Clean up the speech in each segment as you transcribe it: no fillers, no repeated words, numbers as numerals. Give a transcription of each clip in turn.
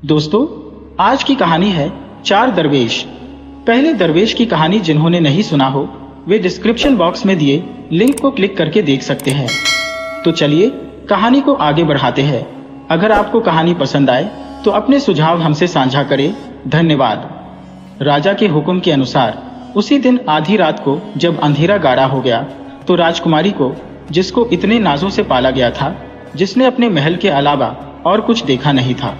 दोस्तों, आज की कहानी है चार दरवेश। पहले दरवेश की कहानी जिन्होंने नहीं सुना हो वे डिस्क्रिप्शन बॉक्स में दिए लिंक को क्लिक करके देख सकते हैं। तो चलिए कहानी को आगे बढ़ाते हैं। अगर आपको कहानी पसंद आए तो अपने सुझाव हमसे साझा करें। धन्यवाद। राजा के हुक्म के अनुसार उसी दिन आधी रात को जब अंधेरा गाढ़ा हो गया तो राजकुमारी को, जिसको इतने नाजों से पाला गया था, जिसने अपने महल के अलावा और कुछ देखा नहीं था,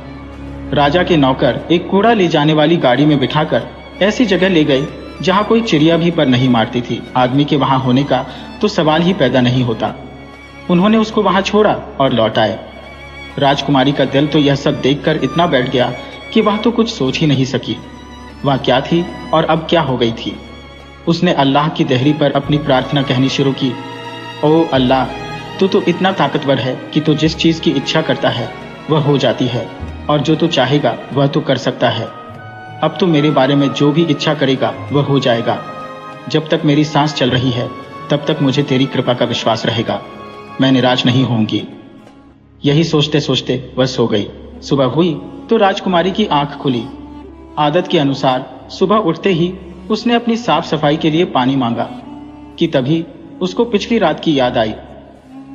राजा के नौकर एक कूड़ा ले जाने वाली गाड़ी में बिठाकर ऐसी जगह ले गए जहां कोई चिड़िया भी पर नहीं मारती थी। आदमी के वहां होने का तो सवाल ही पैदा नहीं होता। उन्होंने उसको वहां छोड़ा और लौट आए। राजकुमारी का दिल तो यह सब देखकर इतना बैठ गया कि वह तो कुछ सोच ही नहीं सकी। वह क्या थी और अब क्या हो गई थी। उसने अल्लाह की देहरी पर अपनी प्रार्थना कहनी शुरू की। ओ अल्लाह, तू तो इतना ताकतवर है कि तू जिस चीज की इच्छा करता है वह हो जाती है, और जो तू चाहेगा वह तू कर सकता है। अब तू मेरे बारे में जो भी इच्छा करेगा वह हो जाएगा। जब तक मेरी सांस चल रही है तब तक मुझे तेरी कृपा का विश्वास रहेगा। मैं निराश नहीं होंगी। यही सोचते सोचते वह सो गई। सुबह हुई तो राजकुमारी की आंख खुली। आदत के अनुसार सुबह उठते ही उसने अपनी साफ सफाई के लिए पानी मांगा कि तभी उसको पिछली रात की याद आई।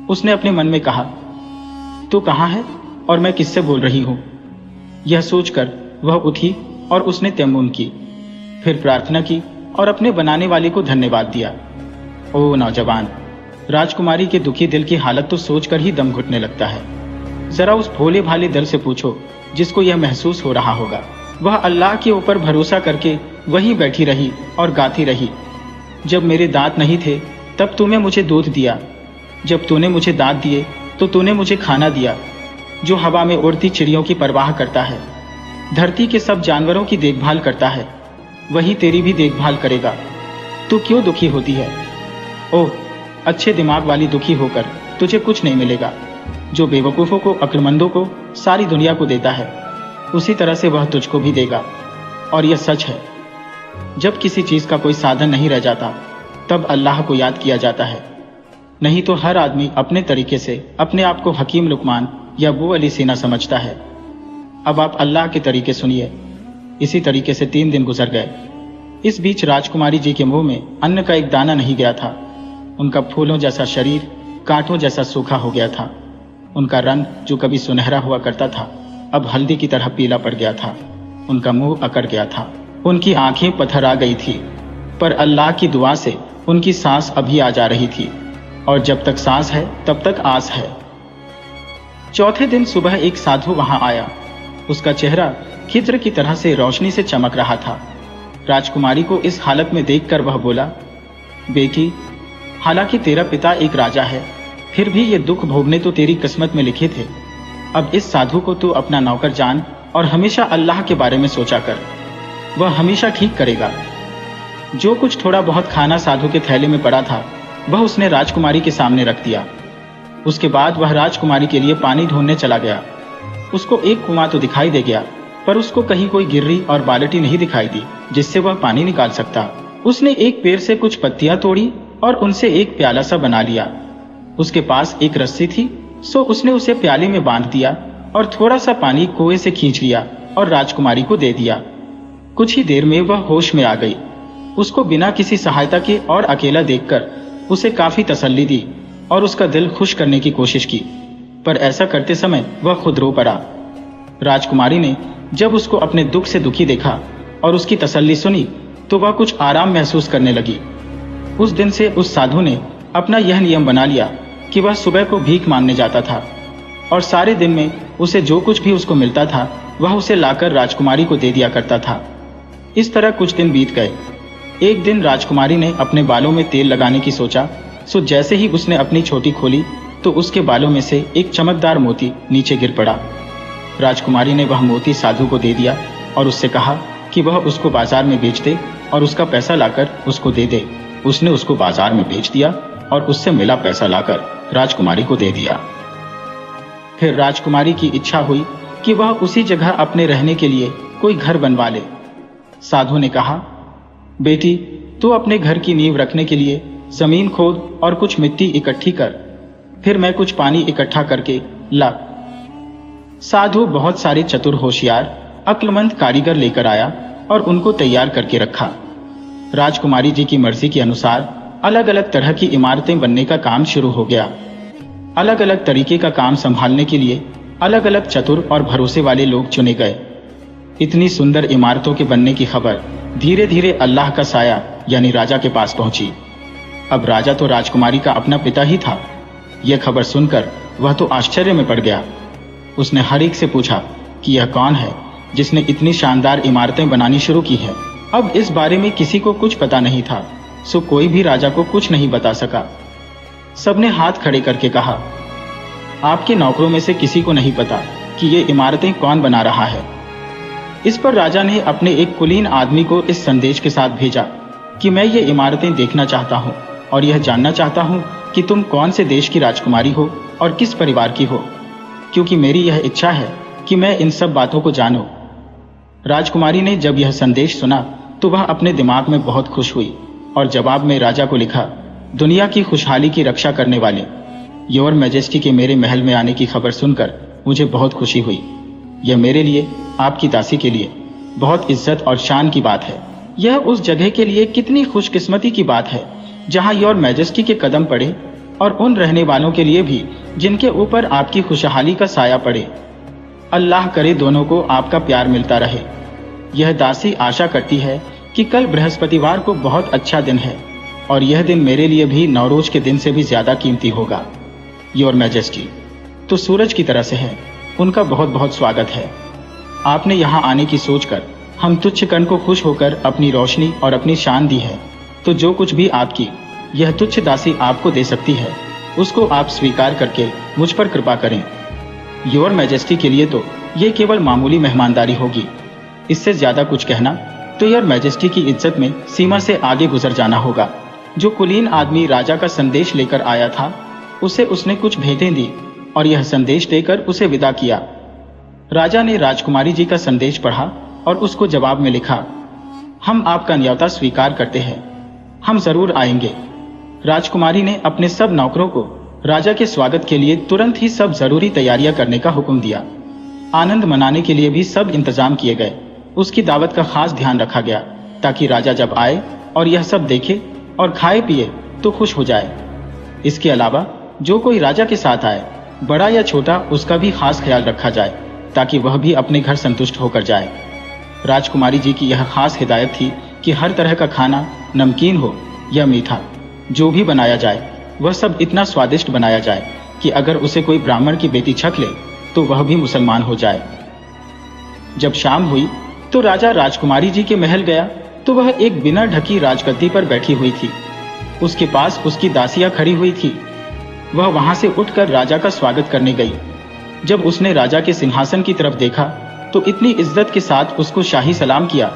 उसने अपने मन में कहा, तू कहाँ है और मैं किससे बोल रही हूँ। यह सोचकर वह उठी और उसने तयम्मुम की, फिर प्रार्थना की और अपने बनाने वाले को धन्यवाद दिया। ओ नौजवान, राजकुमारी के दुखी दिल की हालत तो सोचकर ही दम घुटने लगता है। जरा उस भोले भाले दिल से पूछो जिसको यह महसूस हो रहा होगा। वह अल्लाह के ऊपर भरोसा करके वहीं बैठी रही और गाती रही। जब मेरे दांत नहीं थे तब तूने मुझे दूध दिया। जब तूने मुझे दांत दिए तो तूने मुझे खाना दिया। जो हवा में उड़ती चिड़ियों की परवाह करता है, धरती के सब जानवरों की देखभाल करता है, वही तेरी भी देखभाल करेगा। तू क्यों दुखी होती है? ओह, अच्छे दिमाग वाली दुखी होकर तुझे कुछ नहीं मिलेगा। जो बेवकूफ़ों को, अक्लमंदों को, सारी दुनिया को देता है, उसी तरह से वह तुझको भी देगा। और यह सच है, जब किसी चीज़ का कोई साधन नहीं रह जाता तब अल्लाह को याद किया जाता है। नहीं तो हर आदमी अपने तरीके से अपने आप को हकीम लुकमान या वो अली सीना समझता है। अब आप अल्लाह के तरीके सुनिए। इसी तरीके से 3 दिन गुजर गए। इस बीच राजकुमारी जी के मुंह में अन्न का एक दाना नहीं गया था। उनका फूलों जैसा शरीर कांटों जैसा सूखा हो गया था। उनका रंग जो कभी सुनहरा हुआ करता था अब हल्दी की तरह पीला पड़ गया था। उनका मुंह अकड़ गया था। उनकी आंखें पत्थर आ गई थी, पर अल्लाह की दुआ से उनकी सांस अभी आ जा रही थी, और जब तक सांस है तब तक आस है। चौथे दिन सुबह एक साधु वहां आया। उसका चेहरा खिज्र की तरह से रोशनी से चमक रहा था। राजकुमारी को इस हालत में देखकर वह बोला, बेटी, हालांकि तेरा पिता एक राजा है, फिर भी ये दुख भोगने तो तेरी किस्मत में लिखे थे। अब इस साधु को तू अपना नौकर जान और हमेशा अल्लाह के बारे में सोचा कर। वह हमेशा ठीक करेगा। जो कुछ थोड़ा बहुत खाना साधु के थैले में पड़ा था वह उसने राजकुमारी के सामने रख दिया। उसके बाद वह राजकुमारी के लिए पानी ढूंढने चला गया। उसको एक कुआं तो दिखाई दे गया, पर उसको कहीं कोई गिर्री और बाल्टी नहीं दिखाई दी जिससे वह पानी निकाल सकता। उसने एक पेड़ से कुछ पत्तियां तोड़ी और उनसे एक प्याला सा बना लिया। उसके पास एक रस्सी थी, सो उसने उसे प्याले में बांध दिया और थोड़ा सा पानी कुएं से खींच लिया और राजकुमारी को दे दिया। कुछ ही देर में वह होश में आ गई। उसको बिना किसी सहायता के और अकेला देखकर उसे काफी तसल्ली दी और उसका दिल खुश करने की कोशिश की, पर ऐसा करते समय वह खुद रो पड़ा। राजकुमारी ने जब उसको अपने दुख से दुखी देखा और उसकी तसल्ली सुनी तो वह कुछ आराम महसूस करने लगी। उस दिन से उस साधु ने अपना यह नियम बना लिया कि वह सुबह को भीख मांगने जाता था और सारे दिन में उसे जो कुछ भी उसको मिलता था वह उसे लाकर राजकुमारी को दे दिया करता था। इस तरह कुछ दिन बीत गए। एक दिन राजकुमारी ने अपने बालों में तेल लगाने की सोचा, सो जैसे ही उसने अपनी छोटी खोली तो उसके बालों में से एक चमकदार मोती नीचे गिर पड़ा। राजकुमारी ने वह मोती साधु को दे दिया और उससे कहा कि वह उसको बाजार में बेच दे और उसका पैसा लाकर उसको दे दे। उसने उसको बाजार में बेच दिया और उससे मिला पैसा लाकर राजकुमारी को दे दिया। फिर राजकुमारी की इच्छा हुई कि वह उसी जगह अपने रहने के लिए कोई घर बनवा ले। साधु ने कहा, बेटी, तू अपने घर की नींव रखने के लिए जमीन खोद और कुछ मिट्टी इकट्ठी कर, फिर मैं कुछ पानी इकट्ठा करके ला। साधु बहुत सारे चतुर होशियार अक्लमंद कारीगर लेकर आया और उनको तैयार करके रखा। राजकुमारी जी की मर्जी के अनुसार अलग अलग तरह की इमारतें बनने का काम शुरू हो गया। अलग अलग तरीके का काम संभालने के लिए अलग अलग चतुर और भरोसे वाले लोग चुने गए। इतनी सुंदर इमारतों के बनने की खबर धीरे धीरे अल्लाह का साया यानी राजा के पास पहुंची। अब राजा तो राजकुमारी का अपना पिता ही था। यह खबर सुनकर वह तो आश्चर्य में पड़ गया। उसने हर एक से पूछा कि यह कौन है जिसने इतनी शानदार इमारतें बनानी शुरू की है। अब इस बारे में किसी को कुछ पता नहीं था, सो कोई भी राजा को कुछ नहीं बता सका। सबने हाथ खड़े करके कहा, आपके नौकरों में से किसी को नहीं पता कि ये इमारतें कौन बना रहा है। इस पर राजा ने अपने एक कुलीन आदमी को इस संदेश के साथ भेजा कि मैं ये इमारतें देखना चाहता हूँ और यह जानना चाहता हूँ कि तुम कौन से देश की राजकुमारी हो और किस परिवार की हो, क्योंकि मेरी यह इच्छा है कि मैं इन सब बातों को जानूं। राजकुमारी ने जब यह संदेश सुना तो वह अपने दिमाग में बहुत खुश हुई और जवाब में राजा को लिखा, दुनिया की खुशहाली की रक्षा करने वाले योर मैजेस्टी के मेरे महल में आने की खबर सुनकर मुझे बहुत खुशी हुई। यह मेरे लिए, आपकी दासी के लिए बहुत इज्जत और शान की बात है। यह उस जगह के लिए कितनी खुशकिस्मती की बात है जहां योर मैजेस्टी के कदम पड़े और उन रहने वालों के लिए भी जिनके ऊपर आपकी खुशहाली का साया पड़े। अल्लाह करे दोनों को आपका प्यार मिलता रहे। यह दासी आशा करती है कि कल बृहस्पतिवार को बहुत अच्छा दिन है और यह दिन मेरे लिए भी नौरोज के दिन से भी ज्यादा कीमती होगा। योर मैजेस्टी तो सूरज की तरह से है, उनका बहुत बहुत स्वागत है। आपने यहाँ आने की सोचकर हम तुच्छ कण को खुश होकर अपनी रोशनी और अपनी शान दी है, तो जो कुछ भी आपकी यह तुच्छ दासी आपको दे सकती है उसको आप स्वीकार करके मुझ पर कृपा करें। योर मैजेस्टी के लिए तो ये केवल मामूली मेहमानदारी होगी। इससे ज्यादा कुछ कहना तो योर मैजेस्टी की इज्जत में सीमा से आगे गुजर जाना होगा। जो कुलीन आदमी राजा का संदेश लेकर आया था उसे उसने कुछ भेंटें दी और यह संदेश देकर उसे विदा किया। राजा ने राजकुमारी जी का संदेश पढ़ा और उसको जवाब में लिखा, हम आपका न्योता स्वीकार करते हैं, हम जरूर आएंगे। राजकुमारी ने अपने सब नौकरों को राजा के स्वागत के लिए तुरंत ही सब जरूरी तैयारियां करने का हुक्म दिया। आनंद मनाने के लिए भी सब इंतजाम किए गए। उसकी दावत का खास ध्यान रखा गया ताकि राजा जब आए और यह सब देखे और खाए पिए तो खुश हो जाए। इसके अलावा जो कोई राजा के साथ आए, बड़ा या छोटा, उसका भी खास ख्याल रखा जाए ताकि वह भी अपने घर संतुष्ट होकर जाए। राजकुमारी जी की यह खास हिदायत थी कि हर तरह का खाना, नमकीन हो या मीठा, जो भी बनाया जाए वह सब इतना स्वादिष्ट बनाया जाए कि अगर उसे कोई ब्राह्मण की बेटी छक ले तो वह भी मुसलमान हो जाए। जब शाम हुई तो राजा राजकुमारी जी के महल गया तो वह एक बिना ढकी राजगद्दी पर बैठी हुई थी। उसके पास उसकी दासियां खड़ी हुई थी। वह वहां से उठकर राजा का स्वागत करने गई। जब उसने राजा के सिंहासन की तरफ देखा तो इतनी इज्जत के साथ उसको शाही सलाम किया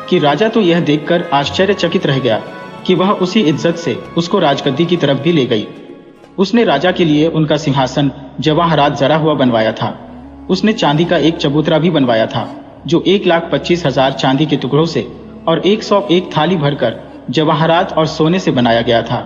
कि राजा तो यह देखकर आश्चर्यचकित रह गया कि वह उसी इज्जत से उसको राजगद्दी की तरफ भी ले गई। उसने राजा के लिए उनका सिंहासन जवाहरात जरा हुआ बनवाया था। उसने चांदी का एक चबूतरा भी बनवाया था जो 1,25,000 चांदी के टुकड़ों से और 101 थाली भरकर जवाहरात और सोने से बनाया गया था।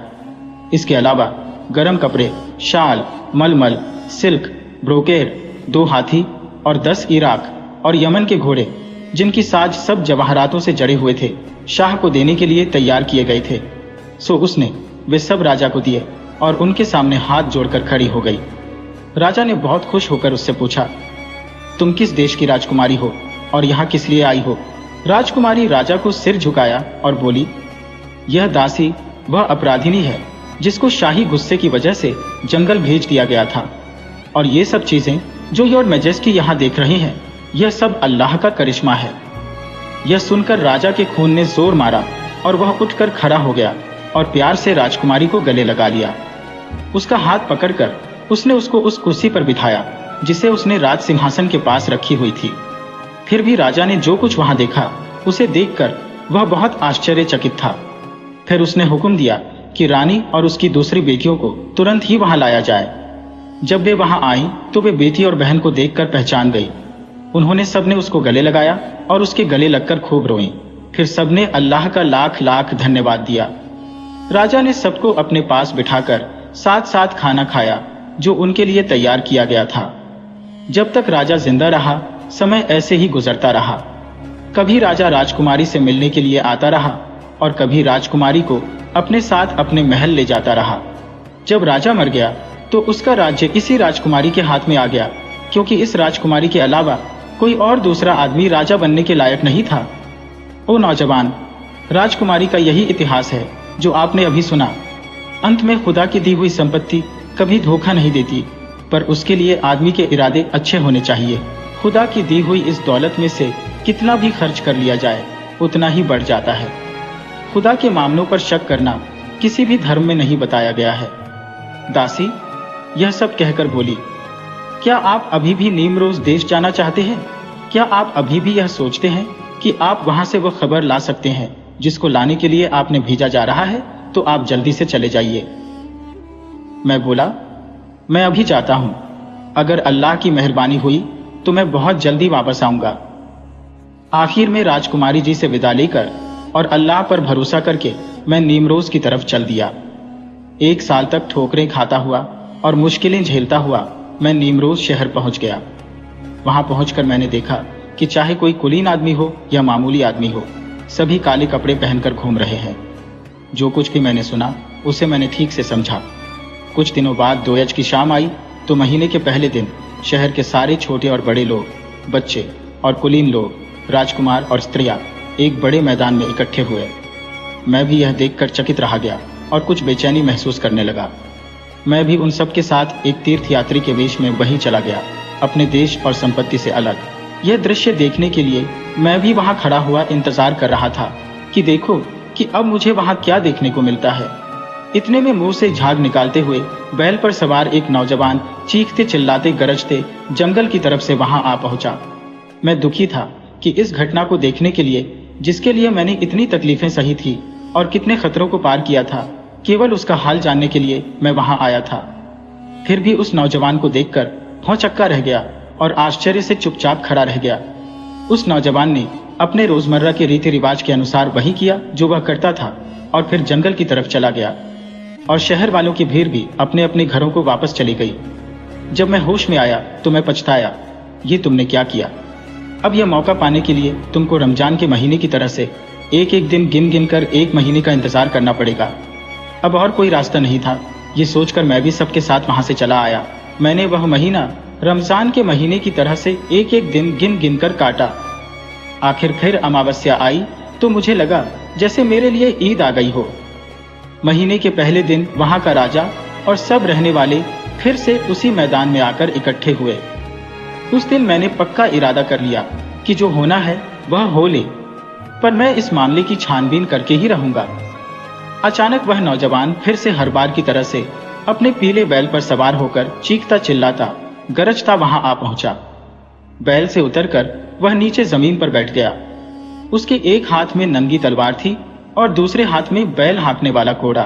इसके अलावा गरम कपड़े, शाल, मलमल, सिल्क, ब्रोकेर, 2 हाथी और 10 इराक और यमन के घोड़े जिनकी साज सब जवाहरातों से जड़े हुए थे, शाह को देने के लिए तैयार किए गए थे। सो उसने वे सब राजा को दिए और उनके सामने हाथ जोड़कर खड़ी हो गई। राजा ने बहुत खुश होकर उससे पूछा, तुम किस देश की राजकुमारी हो और यहाँ किस लिए आई हो? राजकुमारी राजा को सिर झुकाया और बोली, यह दासी वह अपराधिनी है जिसको शाही गुस्से की वजह से जंगल भेज दिया गया था, और ये सब चीजें जो योर मैजेस्टी यहाँ देख रहे हैं यह सब अल्लाह का करिश्मा है। यह सुनकर राजा के खून ने जोर मारा और वह उठकर खड़ा हो गया और प्यार से राजकुमारी को गले लगा लिया। उसका हाथ पकड़कर उसने उसको उस कुर्सी पर बिठाया जिसे उसने राज सिंहासन के पास रखी हुई थी। फिर भी राजा ने जो कुछ वहां देखा उसे देखकर वह बहुत आश्चर्यचकित था। फिर उसने हुक्म दिया कि रानी और उसकी दूसरी बेटियों को तुरंत ही वहां लाया जाए। जब वे वहां आईं तो वे बेटी और बहन को देखकर पहचान गई। उन्होंने सबने उसको गले लगाया और उसके गले लगकर खूब रोईं। फिर सबने अल्लाह का लाख लाख धन्यवाद दिया। राजा ने सबको अपने पास बिठाकर साथ साथ खाना खाया जो उनके लिए तैयार किया गया था। जब तक राजा जिंदा रहा समय ऐसे ही गुजरता रहा। कभी राजा राजकुमारी से मिलने के लिए आता रहा और कभी राजकुमारी को अपने साथ अपने महल ले जाता रहा। जब राजा मर गया तो उसका राज्य इसी राजकुमारी के हाथ में आ गया, क्योंकि इस राजकुमारी के अलावा कोई और दूसरा आदमी राजा बनने के लायक नहीं था। ओ नौजवान, राजकुमारी का यही इतिहास है जो आपने अभी सुना। अंत में खुदा की दी हुई संपत्ति कभी धोखा नहीं देती, पर उसके लिए आदमी के इरादे अच्छे होने चाहिए। खुदा की दी हुई इस दौलत में से कितना भी खर्च कर लिया जाए उतना ही बढ़ जाता है। खुदा के मामलों पर शक करना किसी भी धर्म में नहीं बताया गया है। दासी यह सब कहकर बोली, क्या आप अभी भी नीमरोज देश जाना चाहते हैं? क्या आप अभी भी यह सोचते हैं कि आप वहां से वह खबर ला सकते हैं जिसको लाने के लिए आपने भेजा जा रहा है? तो आप जल्दी से चले जाइए। मैं बोला, मैं अभी जाता हूं। अगर अल्लाह की मेहरबानी हुई तो मैं बहुत जल्दी वापस आऊंगा। आखिर में राजकुमारी जी से विदा लेकर और अल्लाह पर भरोसा करके मैं नीमरोज की तरफ चल दिया। 1 साल तक ठोकरें खाता हुआ और मुश्किलें झेलता हुआ मैं नीमरोज शहर पहुंच गया। वहां पहुंचकर मैंने देखा कि चाहे कोई कुलीन आदमी हो या मामूली आदमी हो, सभी काले कपड़े पहनकर घूम रहे हैं। जो कुछ भी मैंने सुना उसे मैंने ठीक से समझा। कुछ दिनों बाद दोयज की शाम आई तो महीने के पहले दिन शहर के सारे छोटे और बड़े लोग, बच्चे और कुलीन लोग, राजकुमार और स्त्रियां एक बड़े मैदान में इकट्ठे हुए। मैं भी यह देखकर चकित रह गया और कुछ बेचैनी महसूस करने लगा। मैं भी उन सब के साथ एक तीर्थयात्री के वेश में वहीं चला गया, अपने देश और संपत्ति से अलग। यह दृश्य देखने के लिए मैं भी वहां खड़ा हुआ इंतजार कर रहा था कि देखो कि अब मुझे वहां क्या देखने को मिलता है। इतने में मुंह से झाग निकालते हुए बैल पर सवार एक नौजवान चीखते चिल्लाते गरजते जंगल की तरफ से वहां आ पहुंचा। मैं दुखी था कि इस घटना को देखने के लिए, जिसके लिए मैंने इतनी तकलीफें सही थी और कितने खतरों को पार किया था, केवल उसका हाल जानने के लिए मैं वहां आया था। फिर भी उस नौजवान को देखकर भौंचक्का रह गया और आश्चर्य से चुपचाप खड़ा रह गया। उस नौजवान ने अपने रोजमर्रा के रीति रिवाज के अनुसार वही किया जो वह करता था और फिर जंगल की तरफ चला गया और शहर वालों की भीड़ भी अपने अपने घरों को वापस चली गई। जब मैं होश में आया तो मैं पछताया, ये तुमने क्या किया? अब यह मौका पाने के लिए तुमको रमजान के महीने की तरह से एक एक दिन गिन गिन कर 1 महीने का इंतजार करना पड़ेगा। अब और कोई रास्ता नहीं था। ये सोचकर मैं भी सबके साथ वहां से चला आया। मैंने वह महीना रमजान के महीने की तरह से एक एक दिन गिन गिन कर काटा। आखिर फिर अमावस्या आई तो मुझे लगा जैसे मेरे लिए ईद आ गई हो। महीने के पहले दिन वहां का राजा और सब रहने वाले फिर से उसी मैदान में आकर इकट्ठे हुए। उस दिन मैंने पक्का इरादा कर लिया कि जो होना है वह हो ले, पर मैं इस मामले की छानबीन करके ही रहूंगा। अचानक वह नौजवान फिर से हर बार की तरह से अपने पीले बैल पर सवार होकर चीखता चिल्लाता गरजता वहां आ पहुंचा। बैल से उतरकर वह नीचे जमीन पर बैठ गया। उसके एक हाथ में नंगी तलवार थी और दूसरे हाथ में बैल हाँकने वाला घोड़ा।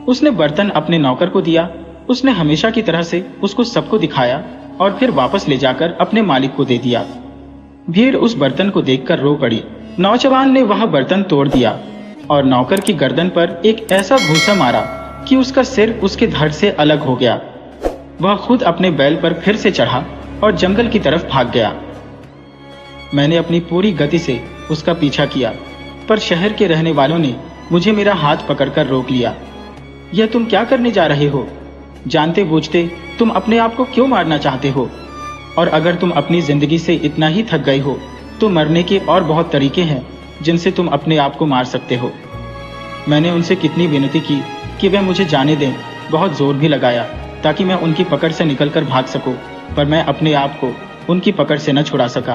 उसने बर्तन अपने नौकर को दिया। उसने हमेशा की तरह से उसको सबको दिखाया और फिर वापस ले जाकर अपने मालिक को दे दिया। भीड़ उस बर्तन को देखकर रो पड़ी। नौजवान ने वह बर्तन तोड़ दिया और नौकर की गर्दन पर एक ऐसा घूंसा मारा कि उसका सिर उसके धड़ से अलग हो गया। वह खुद अपने बैल पर फिर से चढ़ा और जंगल की तरफ भाग गया। मैंने अपनी पूरी गति से उसका पीछा किया, पर शहर के रहने वालों ने मुझे मेरा हाथ पकड़कर रोक लिया। यह तुम क्या करने जा रहे हो? जानते बूझते तुम अपने आप को क्यों मारना चाहते हो? और अगर तुम अपनी जिंदगी से इतना ही थक गए हो तो मरने के और बहुत तरीके हैं जिनसे तुम अपने आप को मार सकते हो। मैंने उनसे कितनी विनती की कि वे मुझे जाने दें, बहुत जोर भी लगाया ताकि मैं उनकी पकड़ से निकलकर भाग सकूं, पर मैं अपने आप को उनकी पकड़ से न छुड़ा सका।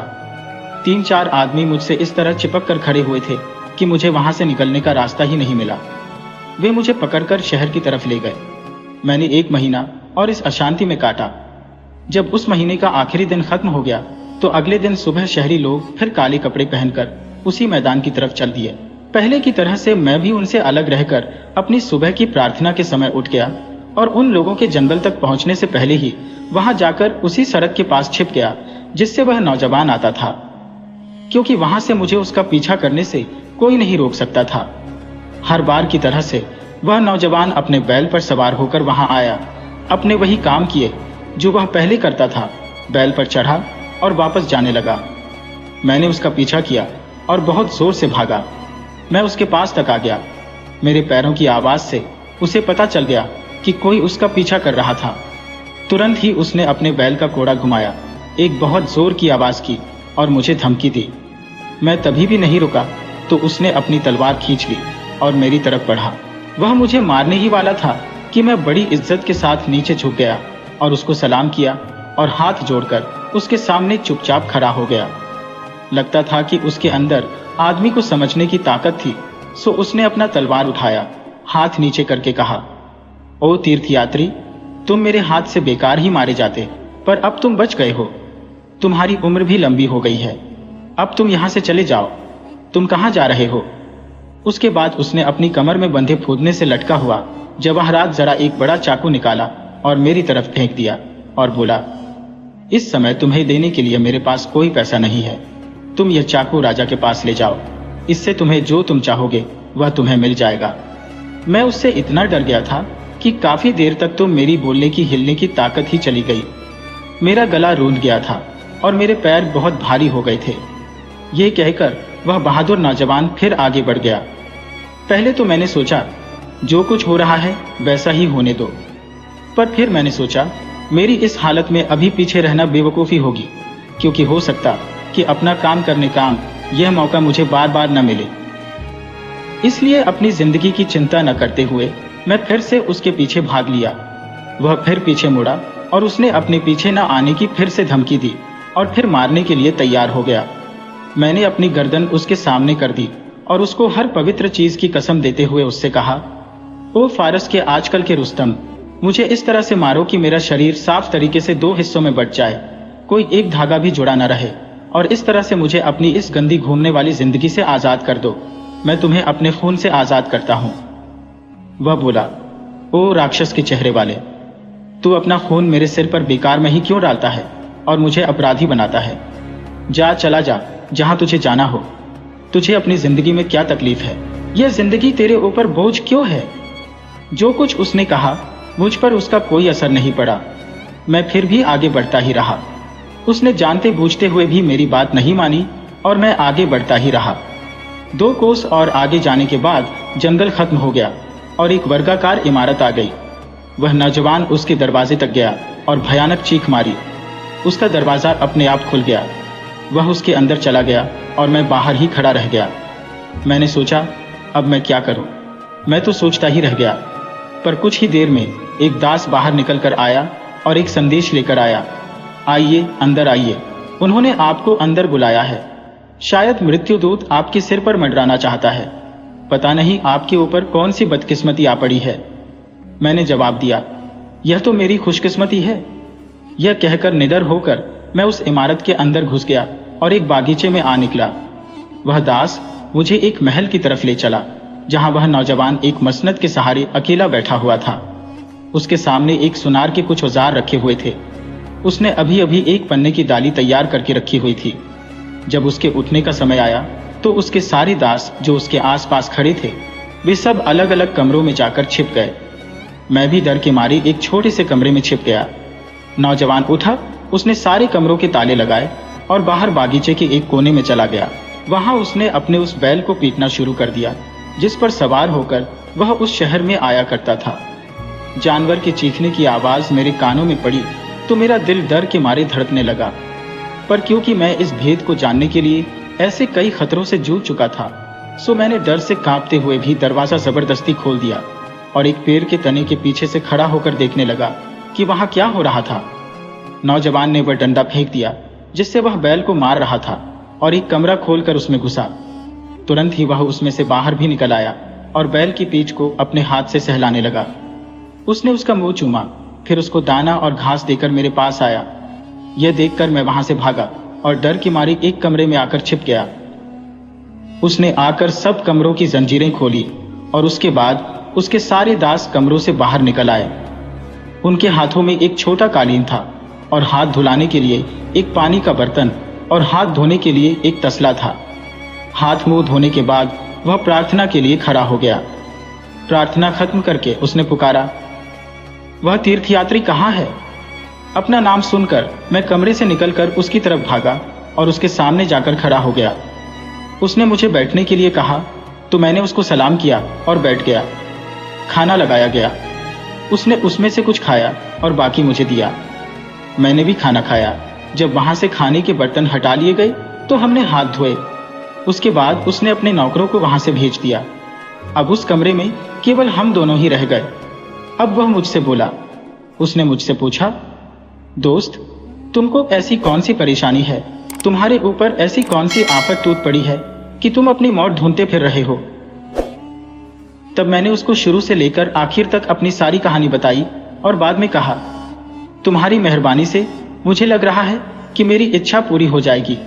3-4 आदमी मुझसे इस तरह चिपक कर खड़े हुए थे कि मुझे वहां से निकलने का रास्ता ही नहीं मिला। वे मुझे पकड़कर शहर की तरफ ले गए। मैंने 1 महीना और इस अशांति में काटा। जब उस महीने का आखिरी दिन खत्म हो गया तो अगले दिन सुबह शहरी लोग फिर काले कपड़े पहनकर उसी मैदान की तरफ चल दिए। पहले की तरह से मैं भी उनसे अलग रहकर अपनी सुबह की प्रार्थना के समय उठ गया और उन लोगों के जंगल तक पहुंचने से पहले ही वहां जाकर उसी सड़क के पास छिप गया जिससे वह नौजवान आता था, क्योंकि वहां से मुझे उसका पीछा करने से कोई नहीं रोक सकता था। हर बार की तरह से वह नौजवान अपने बैल पर सवार होकर वहां आया। अपने वही काम किए जो वह पहले करता था बैल पर चढ़ा और वापस जाने लगा। मैंने उसका पीछा किया और बहुत जोर से भागा। मैं उसके पास तक आ गया। मेरे पैरों की आवाज से उसे पता चल गया कि कोई उसका पीछा कर रहा था। तुरंत ही उसने अपने बैल का कोड़ा घुमाया, एक बहुत जोर की आवाज की और मुझे धमकी दी। मैं तभी भी नहीं रुका तो उसने अपनी तलवार खींच ली और मेरी तरफ बढ़ा। वह मुझे मारने ही वाला था कि मैं बड़ी इज्जत के साथ नीचे झुक गया और उसको सलाम किया और हाथ जोड़कर उसके सामने चुपचाप खड़ा हो गया। लगता था कि उसके अंदर आदमी को समझने की ताकत थी, सो उसने अपना तलवार उठाया, हाथ नीचे करके कहा, ओ तीर्थयात्री, तुम मेरे हाथ से बेकार ही मारे जाते, पर अब तुम बच गए हो। तुम्हारी उम्र भी लंबी हो गई है, अब तुम यहाँ से चले जाओ। तुम कहाँ जा रहे हो? उसके बाद उसने अपनी कमर में बंधे फूदने से लटका हुआ जवाहरात जरा एक बड़ा चाकू निकाला और मेरी तरफ फेंक दिया और बोला, इस समय तुम्हें देने के लिए मेरे पास कोई पैसा नहीं है। तुम यह चाकू राजा के पास ले जाओ, इससे तुम्हें जो तुम चाहोगे वह तुम्हें मिल जाएगा। मैं उससे इतना डर गया था कि काफी देर तक तो मेरी बोलने की हिलने की ताकत ही चली गई। मेरा गला रूंध गया था और मेरे पैर बहुत भारी हो गए थे। ये कहकर वह बहादुर नौजवान फिर आगे बढ़ गया। पहले तो मैंने सोचा जो कुछ हो रहा है वैसा ही होने दो, पर फिर मैंने सोचा मेरी इस हालत में अभी पीछे रहना बेवकूफ़ी होगी, क्योंकि हो सकता कि अपना काम करने का यह मौका मुझे बार बार न मिले। इसलिए अपनी जिंदगी की चिंता न करते हुए मैं फिर से उसके पीछे भाग लिया। वह फिर पीछे मुड़ा और उसने अपने पीछे न आने की फिर से धमकी दी और फिर मारने के लिए तैयार हो गया। मैंने अपनी गर्दन उसके सामने कर दी और उसको हर पवित्र चीज की कसम देते हुए उससे कहा, ओ फारस के आजकल के रुस्तम, मुझे इस तरह से मारो कि मेरा शरीर साफ तरीके से 2 हिस्सों में बट जाए, कोई एक धागा भी जुड़ा न रहे, और इस तरह से मुझे अपनी इस गंदी घूमने वाली जिंदगी से आजाद कर दो। मैं तुम्हें अपने खून से आजाद करता हूँ। वह बोला, ओ राक्षस के चेहरे वाले, तू अपना खून मेरे सिर पर बेकार में ही क्यों डालता है और मुझे अपराधी बनाता है? जा, चला जा जहां तुझे जाना हो। तुझे अपनी जिंदगी में क्या तकलीफ है? यह जिंदगी तेरे ऊपर बोझ क्यों है? जो कुछ उसने कहा मुझ पर उसका कोई असर नहीं पड़ा। मैं फिर भी आगे बढ़ता ही रहा। उसने जानते बूझते हुए भी मेरी बात नहीं मानी और मैं आगे बढ़ता ही रहा। 2 कोस और आगे जाने के बाद जंगल खत्म हो गया और एक वर्गाकार इमारत आ गई। वह नौजवान उसके दरवाजे तक गया और भयानक चीख मारी। उसका दरवाजा अपने आप खुल गया। वह उसके अंदर चला गया और मैं बाहर ही खड़ा रह गया। मैंने सोचा, अब मैं क्या करूं? मैं तो सोचता ही रह गया, पर कुछ ही देर में एक दास बाहर निकल कर आया और एक संदेश लेकर आया। आइए, अंदर आइए, उन्होंने आपको अंदर बुलाया है। शायद मृत्युदूत आपके सिर पर मंडराना चाहता है। पता नहीं आपके ऊपर कौन सी बदकिस्मती आ पड़ी है। मैंने जवाब दिया, यह तो मेरी खुशकिस्मती है। यह कहकर निडर होकर मैं उस इमारत के अंदर घुस गया और एक बागीचे में आ निकला। वह दास मुझे एक महल की तरफ ले चला, जहां वह नौजवान एक मसनद के सहारे अकेला बैठा हुआ था। उसके सामने एक सुनार के कुछ औजार रखे हुए थे। उसने अभी अभी एक पन्ने की डाली तैयार करके रखी हुई थी। जब उसके उठने का समय आया तो उसके सारे दास जो उसके आसपास खड़े थे वे सब अलग अलग कमरों में जाकर छिप गए। मैं भी डर के मारे एक छोटे से कमरे में छिप गया। नौजवान उठा, उसने सारे कमरों के ताले लगाए और बाहर बागीचे के एक कोने में चला गया। वहां उसने अपने उस बैल को पीटना शुरू कर दिया जिस पर सवार होकर वह उस शहर में आया करता था। जानवर के चीखने की आवाज मेरे कानों में पड़ी तो मेरा दिल डर के मारे धड़कने लगा, पर क्योंकि मैं इस भेद को जानने के लिए ऐसे कई खतरों से जूझ चुका था, सो मैंने डर से कांपते हुए भी दरवाजा जबरदस्ती खोल दिया और एक पेड़ के तने के पीछे से खड़ा होकर देखने लगा कि वहां क्या हो रहा था। नौजवान ने वह डंडा फेंक दिया जिससे वह बैल को मार रहा था और एक कमरा खोलकर उसमें घुसा। तुरंत ही वह उसमें से बाहर भी निकल आया और बैल की पीठ को अपने हाथ से सहलाने लगा। उसने उसका मुंह चूमा, फिर उसको दाना और घास देकर मेरे पास आया। यह देखकर मैं वहां से भागा और डर की मारी एक कमरे में आकर छिप गया। उसने आकर सब कमरों की जंजीरें खोली और उसके बाद उसके सारे दास कमरों से बाहर निकल आए। उनके हाथों में एक छोटा कालीन था और हाथ धुलाने के लिए एक पानी का बर्तन और हाथ धोने के लिए एक तसला था। हाथ मुंह धोने के बाद वह प्रार्थना के लिए खड़ा हो गया। प्रार्थना खत्म करके उसने पुकारा, वह तीर्थयात्री कहाँ है? अपना नाम सुनकर मैं कमरे से निकलकर उसकी तरफ भागा और उसके सामने जाकर खड़ा हो गया। उसने मुझे बैठने के लिए कहा तो मैंने उसको सलाम किया और बैठ गया। खाना लगाया गया। उसने उसमें से कुछ खाया और बाकी मुझे दिया। मैंने भी खाना खाया। जब वहां से खाने के बर्तन हटा लिए गए तो हमने हाथ धोए। उसके बाद उसने अपने नौकरों को वहां से भेज दिया। अब उस कमरे में केवल हम दोनों ही रह गए। अब वह मुझसे बोला। उसने मुझसे पूछा, दोस्त, तुमको ऐसी कौन सी परेशानी है, तुम्हारे ऊपर ऐसी कौन सी आफत टूट पड़ी है कि तुम अपनी मौत ढूंढते फिर रहे हो। तब मैंने उसको शुरू से लेकर आखिर तक अपनी सारी कहानी बताई और बाद में कहा, तुम्हारी मेहरबानी से मुझे लग रहा है कि मेरी इच्छा पूरी हो जाएगी।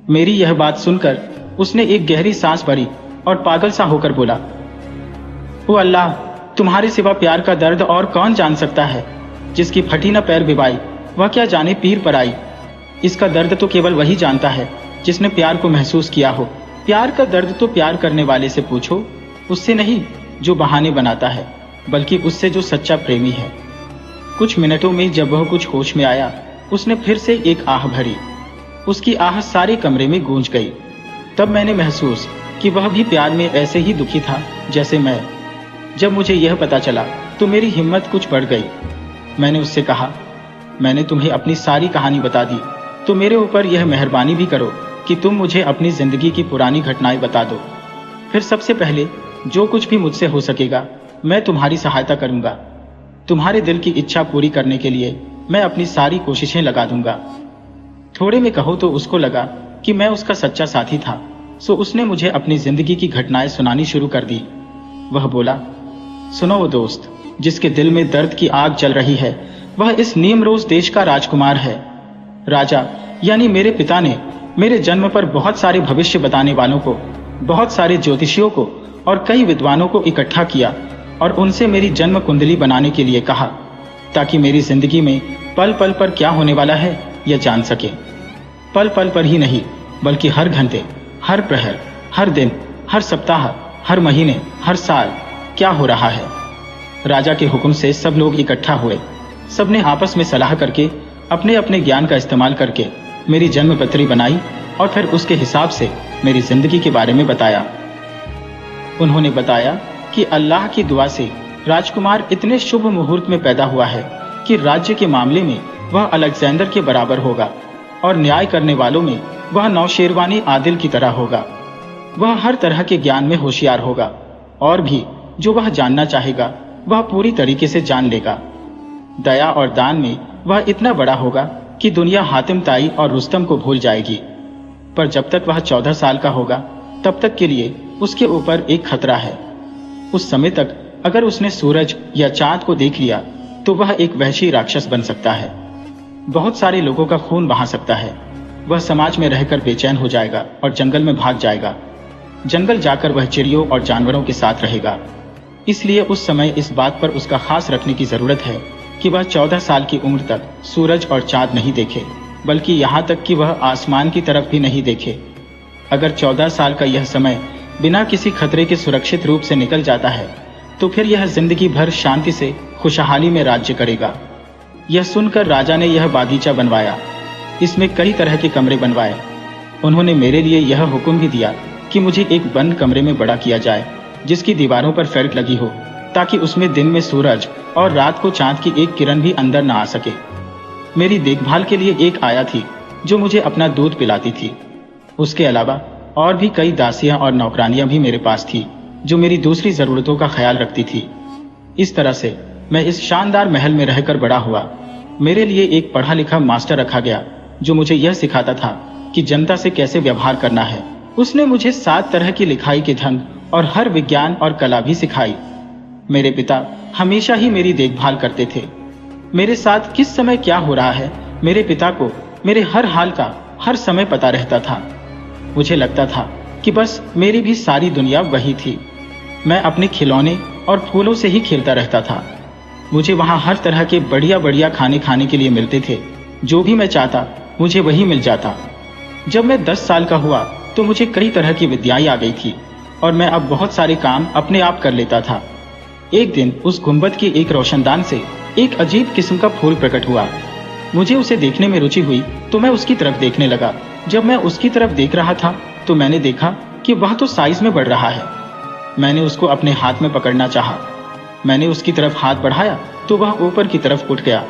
मेरी यह बात सुनकर उसने एक गहरी सांस भरी और पागल सा होकर बोला, ओ अल्लाह, तुम्हारे सिवा प्यार का दर्द और कौन जान सकता है। जिसकी फटी न पैर बिबाई, वह क्या जाने पीर पर आई। इसका दर्द तो केवल वही जानता है जिसने प्यार को महसूस किया हो। प्यार का दर्द तो प्यार करने वाले से पूछो, उससे नहीं जो बहाने बनाता है, बल्कि उससे जो सच्चा प्रेमी है। कुछ मिनटों में जब वह कुछ होश में आया, उसने फिर से एक आह भरी। उसकी आह सारे कमरे में गूंज गई। तब मैंने महसूस कि वह भी प्यार में ऐसे ही दुखी था जैसे मैं। जब मुझे यह पता चला तो मेरी हिम्मत कुछ बढ़ गई। मैंने उससे कहा, मैंने तुम्हें अपनी सारी कहानी बता दी, तो मेरे ऊपर यह मेहरबानी भी करो कि तुम मुझे अपनी जिंदगी की पुरानी घटनाएं बता दो। फिर सबसे पहले जो कुछ भी मुझसे हो सकेगा मैं तुम्हारी सहायता करूंगा। तुम्हारे दिल की इच्छा पूरी करने के लिए मैं अपनी सारी कोशिशें लगा दूंगा। थोड़े में कहो तो उसको लगा कि मैं उसका सच्चा साथी था, सो उसने मुझे अपनी जिंदगी की घटनाएं सुनानी शुरू कर दी। वह बोला, सुनो वो दोस्त, जिसके दिल में दर्द की आग जल रही है, वह इस नीमरोज देश का राजकुमार है। राजा यानी मेरे पिता ने मेरे जन्म पर बहुत सारे भविष्य बताने वालों को, बहुत सारे ज्योतिषियों को और कई विद्वानों को इकट्ठा किया और उनसे मेरी जन्म कुंडली बनाने के लिए कहा, ताकि मेरी जिंदगी में पल पल पर क्या होने वाला है यह जान सके। पल पल पर ही नहीं, बल्कि हर घंटे, हर प्रहर, हर दिन, हर सप्ताह, हर महीने, हर साल क्या हो रहा है। राजा के हुक्म से सब लोग इकट्ठा हुए। सबने आपस में सलाह करके अपने अपने ज्ञान का इस्तेमाल करके मेरी जन्म पत्री बनाई और फिर उसके हिसाब से मेरी जिंदगी के बारे में बताया। उन्होंने बताया कि अल्लाह की दुआ से राजकुमार इतने शुभ मुहूर्त में पैदा हुआ है कि राज्य के मामले में वह अलेक्जेंडर के बराबर होगा और न्याय करने वालों में वह नौशेरवानी आदिल की तरह होगा। वह हर तरह के ज्ञान में होशियार होगा और भी जो वह जानना चाहेगा वह पूरी तरीके से जान लेगा। दया और दान में वह इतना बड़ा होगा कि दुनिया हातिम ताई और रुस्तम को भूल जाएगी। पर जब तक वह 14 साल का होगा तब तक के लिए उसके ऊपर एक खतरा है। उस समय तक अगर उसने सूरज या चांद को देख लिया तो वह एक वहशी राक्षस बन सकता है। बहुत सारे लोगों का खून बहा सकता है। वह समाज में रहकर बेचैन हो जाएगा और जंगल में भाग जाएगा। जंगल जाकर वह चिड़ियों और जानवरों के साथ रहेगा। इसलिए उस समय इस बात पर उसका खास रखने की जरूरत है कि वह 14 साल की उम्र तक सूरज और चांद नहीं देखे, बल्कि यहाँ तक कि वह आसमान की तरफ भी नहीं देखे। अगर 14 साल का यह समय बिना किसी खतरे के सुरक्षित रूप से निकल जाता है तो फिर यह जिंदगी भर शांति से खुशहाली में राज्य करेगा। यह सुनकर राजा ने यह बागीचा बनवाया। इसमें कई तरह के कमरे बनवाए। उन्होंने मेरे लिए यह हुक्म भी दिया कि मुझे एक बंद कमरे में बड़ा किया जाए, जिसकी दीवारों पर फेल्ट लगी हो, ताकि उसमें दिन में सूरज और रात को चांद की एक किरण भी अंदर न आ सके। मेरी देखभाल के लिए एक आया थी जो मुझे अपना दूध पिलाती थी। उसके अलावा और भी कई दासियां और नौकरानियां भी मेरे पास थी जो मेरी दूसरी जरूरतों का ख्याल रखती थी। इस तरह से मैं इस शानदार महल में रहकर बड़ा हुआ। मेरे लिए एक पढ़ा लिखा मास्टर रखा गया जो मुझे यह सिखाता था कि जनता से कैसे व्यवहार करना है। उसने मुझे 7 तरह की लिखाई के ढंग और हर विज्ञान और कला भी सिखाई। मेरे पिता हमेशा ही मेरी देखभाल करते थे। मेरे साथ किस समय क्या हो रहा है मेरे पिता को मेरे हर हाल का हर समय पता रहता था। मुझे लगता था कि बस मेरी भी सारी दुनिया वही थी। मैं अपने खिलौने और फूलों से ही खेलता रहता था। मुझे वहाँ हर तरह के बढ़िया बढ़िया खाने खाने के लिए मिलते थे। जो भी मैं चाहता मुझे वही मिल जाता। जब मैं 10 साल का हुआ तो मुझे कई तरह की विद्याएं आ गई थी और मैं अब बहुत सारे काम अपने आप कर लेता था। एक दिन उस गुंबद के एक रोशनदान से एक अजीब किस्म का फूल प्रकट हुआ मुझे उसे देखने में रुचि हुई तो मैं उसकी तरफ देखने लगा। जब मैं उसकी तरफ देख रहा था तो मैंने देखा कि वह तो साइज में बढ़ रहा है। मैंने उसको अपने हाथ में पकड़ना चाहा। मैंने उसकी तरफ हाथ बढ़ाया तो वह ऊपर की तरफ उठ गया।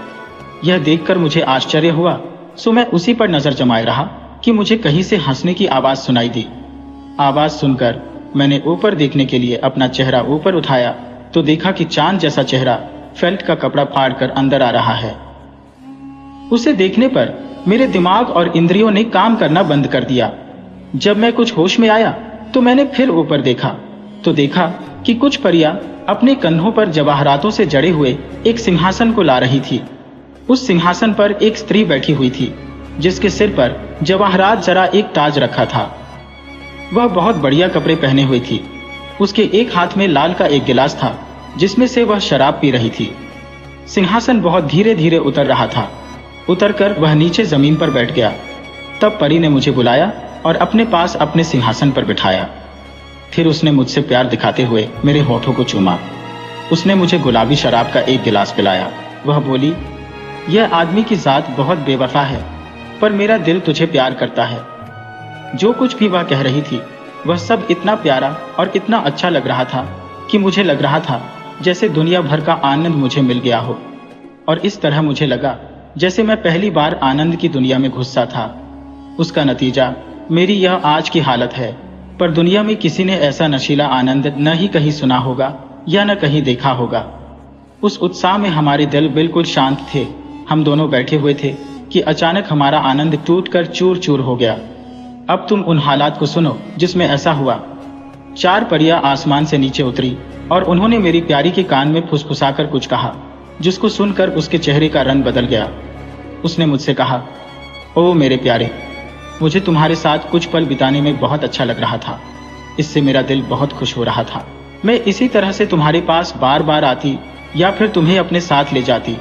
यह देखकर मुझे आश्चर्य हुआ, सो मैं उसी पर नजर जमाए रहा कि मुझे कहीं से हंसने की आवाज सुनाई दी। आवाज सुनकर मैंने ऊपर देखने के लिए अपना चेहरा ऊपर उठाया तो देखा कि चांद जैसा चेहरा फेल्ट का कपड़ा फाड़कर अंदर आ रहा है। उसे देखने पर मेरे दिमाग और इंद्रियों ने काम करना बंद कर दिया। जब मैं कुछ होश में आया तो मैंने फिर ऊपर देखा तो देखा कि कुछ परियां अपने कंधों पर जवाहरातों से जड़े हुए एक सिंहासन को ला रही थी। उस सिंहासन पर एक स्त्री बैठी हुई थी जिसके सिर पर जवाहरात जरा एक ताज रखा था। वह बहुत बढ़िया कपड़े पहने हुई थी। उसके एक हाथ में लाल का एक गिलास था जिसमें से वह शराब पी रही थी। सिंहासन बहुत धीरे धीरे उतर रहा था। उतरकर वह नीचे जमीन पर बैठ गया। तब परी ने मुझे बुलाया और अपने पास अपने सिंहासन पर बिठाया। फिर उसने मुझसे प्यार दिखाते हुए मेरे होठों को चूमा। उसने मुझे गुलाबी शराब का एक गिलास पिलाया। वह बोली, यह आदमी की जात बहुत बेवफा है, पर मेरा दिल तुझे प्यार करता है। जो कुछ भी वह कह रही थी वह सब इतना प्यारा और इतना अच्छा लग रहा था कि मुझे लग रहा था जैसे दुनिया भर का आनंद मुझे मिल गया हो। और इस तरह मुझे लगा जैसे मैं पहली बार आनंद की दुनिया में घुसा था। उसका नतीजा मेरी यह आज की हालत है। पर दुनिया में किसी ने ऐसा नशीला आनंद न ही कहीं सुना होगा या न कहीं देखा होगा। उस उत्साह में हमारे दिल बिल्कुल शांत थे। हम दोनों बैठे हुए थे कि अचानक हमारा आनंद टूटकर चूर चूर हो गया। अब तुम उन हालात को सुनो जिसमें ऐसा हुआ। 4 परियां आसमान से नीचे उतरी और उन्होंने मेरी प्यारी के कान में फुसफुसाकर कुछ कहा, जिसको सुनकर उसके चेहरे का रंग बदल गया। उसने मुझसे कहा, ओ मेरे प्यारे, मुझे तुम्हारे साथ कुछ पल बिताने में बहुत अच्छा लग रहा था। इससे मेरा दिल बहुत खुश हो रहा था। मैं इसी तरह से तुम्हारे पास बार बार आती या फिर तुम्हें अपने साथ ले जाती,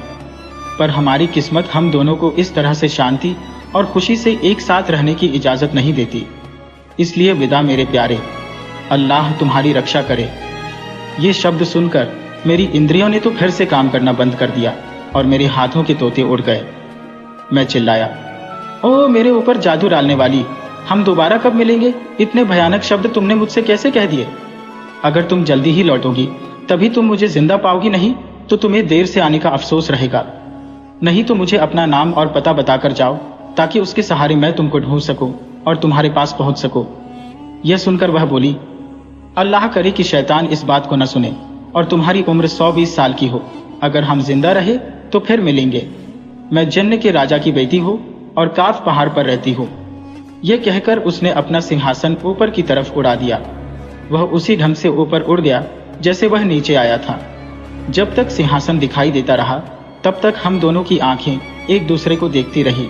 पर हमारी किस्मत हम दोनों को इस तरह से शांति और खुशी से एक साथ रहने की इजाजत नहीं देती। इसलिए विदा मेरे प्यारे, अल्लाह तुम्हारी रक्षा करे। ये शब्द सुनकर मेरी इंद्रियों ने तो फिर से काम करना बंद कर दिया और मेरे हाथों के तोते उड़ गए। मैं चिल्लाया, ओ मेरे ऊपर जादू डालने वाली, हम दोबारा कब मिलेंगे? इतने भयानक शब्द तुमने मुझसे कैसे कह दिए? अगर तुम जल्दी ही लौटोगी तभी तुम मुझे जिंदा पाओगी, नहीं तो तुम्हें देर से आने का अफसोस रहेगा। नहीं तो मुझे अपना नाम और पता बताकर जाओ ताकि उसके सहारे मैं तुमको ढूंढ सकूं और तुम्हारे पास पहुंच सकूं। यह सुनकर वह बोली, अल्लाह करे कि शैतान इस बात को न सुने और तुम्हारी उम्र 120 साल की हो। अगर हम जिंदा रहे तो फिर मिलेंगे। मैं जन्नत के राजा की बेटी हूँ और काफ पहाड़ पर रहती हूँ। यह कहकर उसने अपना सिंहासन ऊपर की तरफ उड़ा दिया। वह उसी ढंग से ऊपर उड़ गया जैसे वह नीचे आया था। जब तक सिंहासन दिखाई देता रहा तब तक हम दोनों की आंखें एक दूसरे को देखती रही।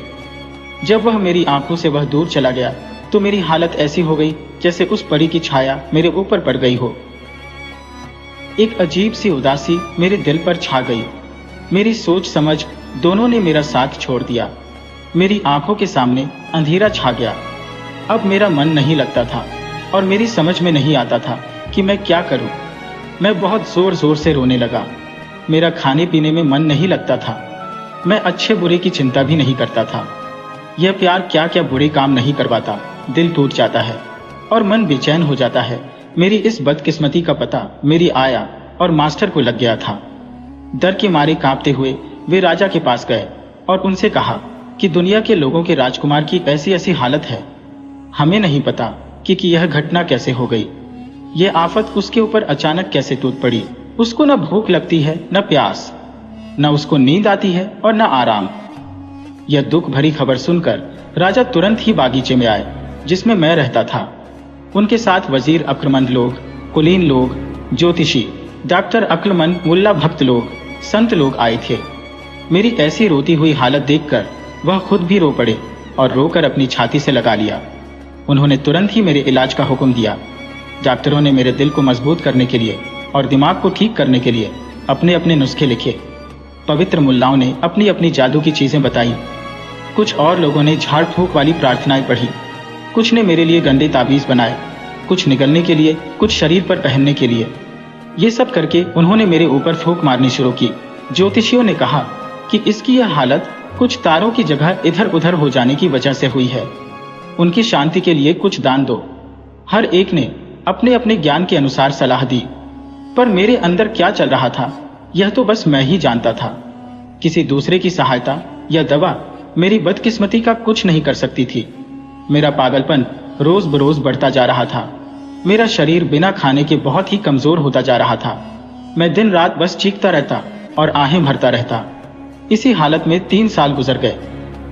जब वह मेरी आंखों से वह दूर चला गया तो मेरी हालत ऐसी हो गई जैसे उस परी की छाया मेरे ऊपर पड़ गई हो। एक अजीब सी उदासी मेरे दिल पर छा गई। मेरी सोच समझ दोनों ने मेरा साथ छोड़ दिया। मेरी आंखों के सामने अंधेरा छा गया। अब मेरा मन नहीं लगता था और मेरी समझ में नहीं आता था कि मैं क्या करूं। मैं बहुत जोर जोर से रोने लगा। मेरा खाने पीने में मन नहीं लगता था। मैं अच्छे बुरे की चिंता भी नहीं करता था। यह प्यार क्या क्या बुरे काम नहीं करवाता। दिल टूट जाता है और मन बेचैन हो जाता है। मेरी इस बदकिस्मती का पता मेरी आया और मास्टर को लग गया था। डर के मारे कांपते हुए वे राजा के पास गए और उनसे कहा कि दुनिया के लोगों के राजकुमार की ऐसी ऐसी हालत है। हमें नहीं पता कि यह घटना कैसे हो गई। यह आफत उसके ऊपर अचानक कैसे टूट पड़ी। उसको न भूख लगती है, न प्यास, न उसको नींद आती है और न आराम। यह दुख भरी खबर सुनकर राजा तुरंत ही बागीचे में आए जिसमें मैं रहता था। उनके साथ वजीर अक्लमंद लोग, कुलीन लोग, ज्योतिषी, डॉक्टर अक्लमंद, मुल्ला भक्त लोग, संत लोग आए थे। मेरी ऐसी रोती हुई हालत देखकर वह खुद भी रो पड़े और रोकर अपनी छाती से लगा लिया। उन्होंने तुरंत ही मेरे इलाज का हुक्म दिया। डॉक्टरों ने मेरे दिल को मजबूत करने के लिए और दिमाग को ठीक करने के लिए अपने अपने नुस्खे लिखे। पवित्र मुल्लाओं ने अपनी अपनी जादू की चीजें बताई। कुछ और लोगों ने झाड़ फूक वाली प्रार्थनाएं पढ़ी। कुछ ने मेरे लिए गंदे ताबीज बनाए, कुछ निगलने के लिए, कुछ शरीर पर पहनने के लिए। ये सब करके उन्होंने मेरे ऊपर फूंक मारनी शुरू की। ज्योतिषियों ने कहा कि इसकी यह हालत कुछ तारों की जगह इधर उधर हो जाने की वजह से हुई है। उनकी शांति के लिए कुछ दान दो। हर एक ने अपने अपने ज्ञान के अनुसार सलाह दी, पर मेरे अंदर क्या चल रहा था यह तो बस मैं ही जानता था। किसी दूसरे की सहायता या दवा मेरी बदकिस्मती का कुछ नहीं कर सकती थी। मेरा पागलपन रोज बरोज बढ़ता जा रहा था। मेरा शरीर बिना खाने के बहुत ही कमजोर होता जा रहा था। मैं दिन रात बस चीखता रहता और आहें भरता रहता। इसी हालत में 3 साल गुजर गए।